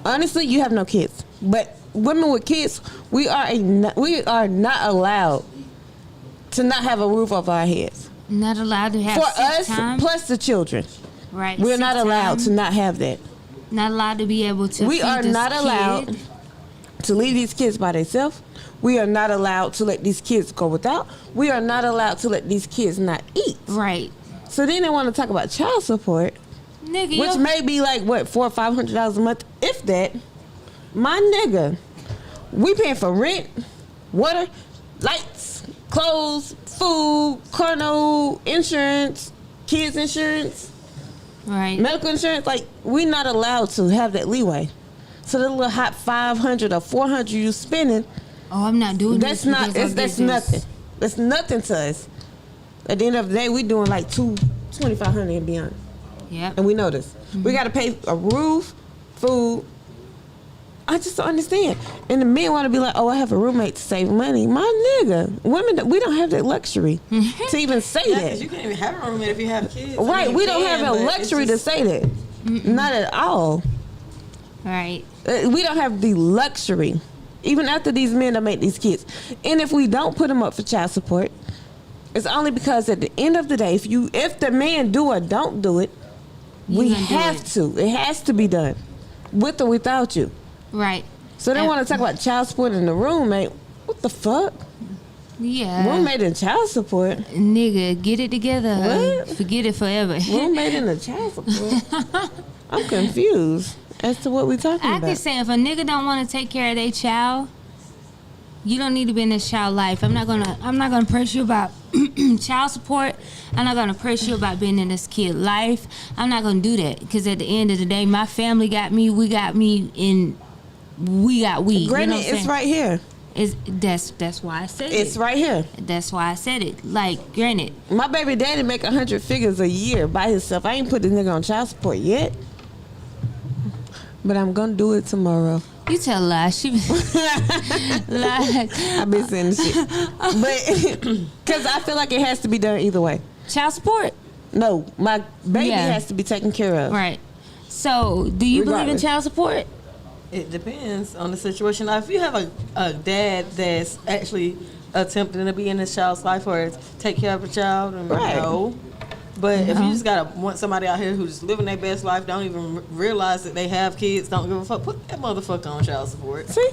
S1: honestly, you have no kids, but women with kids, we are not allowed to not have a roof over our heads.
S4: Not allowed to have
S1: For
S4: sick
S1: us,
S4: time.
S1: plus the children,
S4: Right.
S1: we're
S4: sick
S1: not allowed
S4: time.
S1: to not have that.
S4: Not allowed to be able to.
S1: We
S4: feed
S1: are
S4: this
S1: not allowed
S4: kid.
S1: to leave these kids by themselves. We are not allowed to let these kids go without. We are not allowed to let these kids not eat.
S4: Right.
S1: So then they want to talk about child support,
S4: Nigga,
S1: which may be like what $400 or $500 a month, if that. My nigga, we paying for rent, water, lights, clothes, food, car note, insurance, kids insurance,
S4: right.
S1: medical insurance. Like, we're not allowed to have that leeway. So the little hot $500 or $400 you spending,
S4: Oh, I'm not doing
S1: that's
S4: this.
S1: not.
S4: because I
S1: That's
S4: did this.
S1: nothing. That's nothing to us. At the end of the day, we doing like $2,500 and beyond,
S4: Yep.
S1: and we know this. We got to pay a roof, food, I just don't understand. And the men want to be like, oh, I have a roommate to save money. My nigga, women, we don't have that luxury to even say
S3: Yeah,
S1: that.
S3: because you can't even have a roommate if you have kids.
S1: Right,
S3: I mean,
S1: we
S3: you
S1: don't
S3: can,
S1: have a
S3: but
S1: luxury
S3: it's
S1: to say that. Not at all.
S4: Right.
S1: We don't have the luxury, even after these men that make these kids. And if we don't put them up for child support, it's only because at the end of the day, if the man do or don't do it, we
S4: gonna do
S1: have
S4: it.
S1: to. It has to be done, with or without you.
S4: Right.
S1: So they want to talk about child support and the roommate. What the fuck?
S4: Yeah.
S1: Roommate and child support?
S4: Nigga, get it together.
S1: What?
S4: Forget it forever.
S1: Roommate and the child support? I'm confused as to what we're talking
S4: I
S1: about.
S4: can say if a nigga don't want to take care of their child, you don't need to be in this child life. I'm not gonna press you about child support. I'm not gonna press you about being in this kid life. I'm not gonna do that because at the end of the day, my family got me. We got me, and we got we.
S1: Granted,
S4: you know what I'm
S1: it's
S4: saying?
S1: right here.
S4: That's why I said
S1: It's
S4: it.
S1: right here.
S4: That's why I said it. Like, granted,
S1: My baby daddy make 100 figures a year by himself. I ain't put this nigga on child support yet. But I'm gonna do it tomorrow.
S4: you tell a lie. She like,
S1: I've been saying this shit. But, because I feel like it has to be done either way.
S4: child support.
S1: No, my baby
S4: Yeah.
S1: has to be taken care of.
S4: Right. So, do you believe in
S1: Regardless.
S4: child support?
S3: It depends on the situation. Now, if you have a dad that's actually attempting to be in his child's life or take care of a child, and
S1: Right.
S3: no. But if you just want somebody out here who's just living their best life, don't even realize that they have kids, don't give a fuck, put that motherfucker on child support.
S1: See,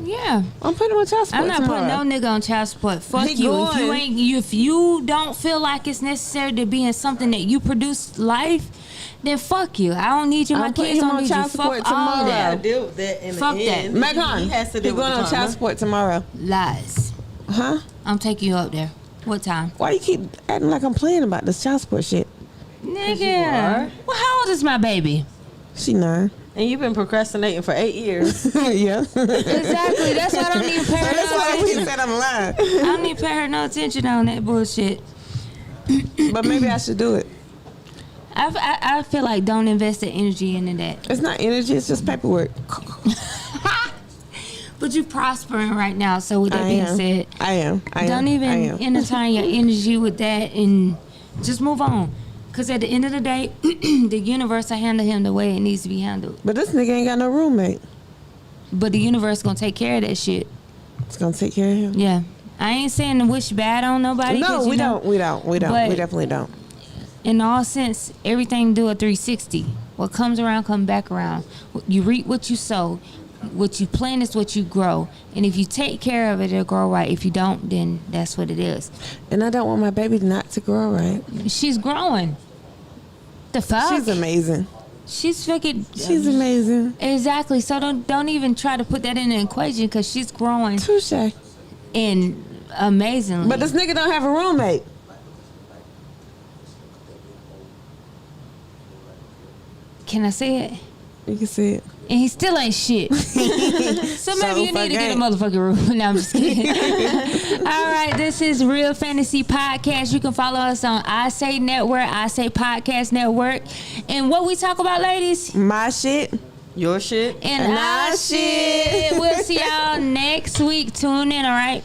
S4: Yeah.
S1: I'm putting him on child support
S4: I'm not
S1: tomorrow.
S4: putting no nigga on child support. Fuck
S1: He
S4: you. If you
S1: going.
S4: ain't, if you don't feel like it's necessary to be in something that you produce life, then fuck you. I don't need you. My
S1: I'm putting
S4: kids
S1: him
S4: don't
S1: on
S4: need you.
S1: child support
S4: Fuck all
S1: tomorrow.
S3: Yeah,
S4: that.
S3: deal with that in
S4: Fuck
S3: the
S4: that.
S3: end.
S1: Megan,
S3: He has to
S1: he's
S3: deal with
S1: going
S3: the
S1: on
S3: karma.
S1: child support tomorrow.
S4: Lies.
S1: Huh?
S4: I'm taking you up there. What time?
S1: Why you keep acting like I'm playing about this child support shit?
S4: Nigga. Well, how old is my baby?
S1: She 9.
S3: And you've been procrastinating for 8 years.
S1: Yeah.
S4: Exactly. That's why I don't need to pay her
S1: That's
S4: no
S1: why we
S4: attention.
S1: said I'm lying.
S4: I don't need to pay her no attention on that bullshit.
S1: But maybe I should do it.
S4: I feel like don't invest the energy into that.
S1: It's not energy, it's just paperwork.
S4: But you're prospering right now, so with that
S1: I
S4: being
S1: am.
S4: said,
S1: I am.
S4: don't even entertain your energy with that and just move on. Because at the end of the day, the universe will handle him the way it needs to be handled.
S1: But this nigga ain't got no roommate.
S4: But the universe going to take care of that shit.
S1: It's gonna take care of him.
S4: Yeah. I ain't saying to wish bad on nobody.
S1: No,
S4: 'cause, you
S1: we
S4: know,
S1: don't. We don't. We don't.
S4: but-
S1: We definitely don't.
S4: In all sense, everything do a 360. What comes around, come back around. You reap what you sow. What you plant is what you grow. And if you take care of it, it'll grow right. If you don't, then that's what it is.
S1: And I don't want my baby not to grow right.
S4: She's growing. The fuck?
S1: She's amazing.
S4: She's fucking.
S1: She's amazing.
S4: Exactly. So don't even try to put that in the equation because she's growing
S1: Touche.
S4: in amazingly.
S1: But this nigga don't have a roommate.
S4: Can I say it?
S1: You can see it.
S4: And he still ain't shit. So maybe you need to get a motherfucking room. No, I'm just kidding. All right, this is Real Fantasy Podcast. You can follow us on I Say Network, I Say Podcast Network. And what we talk about, ladies?
S1: My shit.
S3: Your shit.
S4: And
S1: And
S4: our
S1: our
S4: shit.
S1: shit.
S4: We'll see y'all next week. Tune in, all right?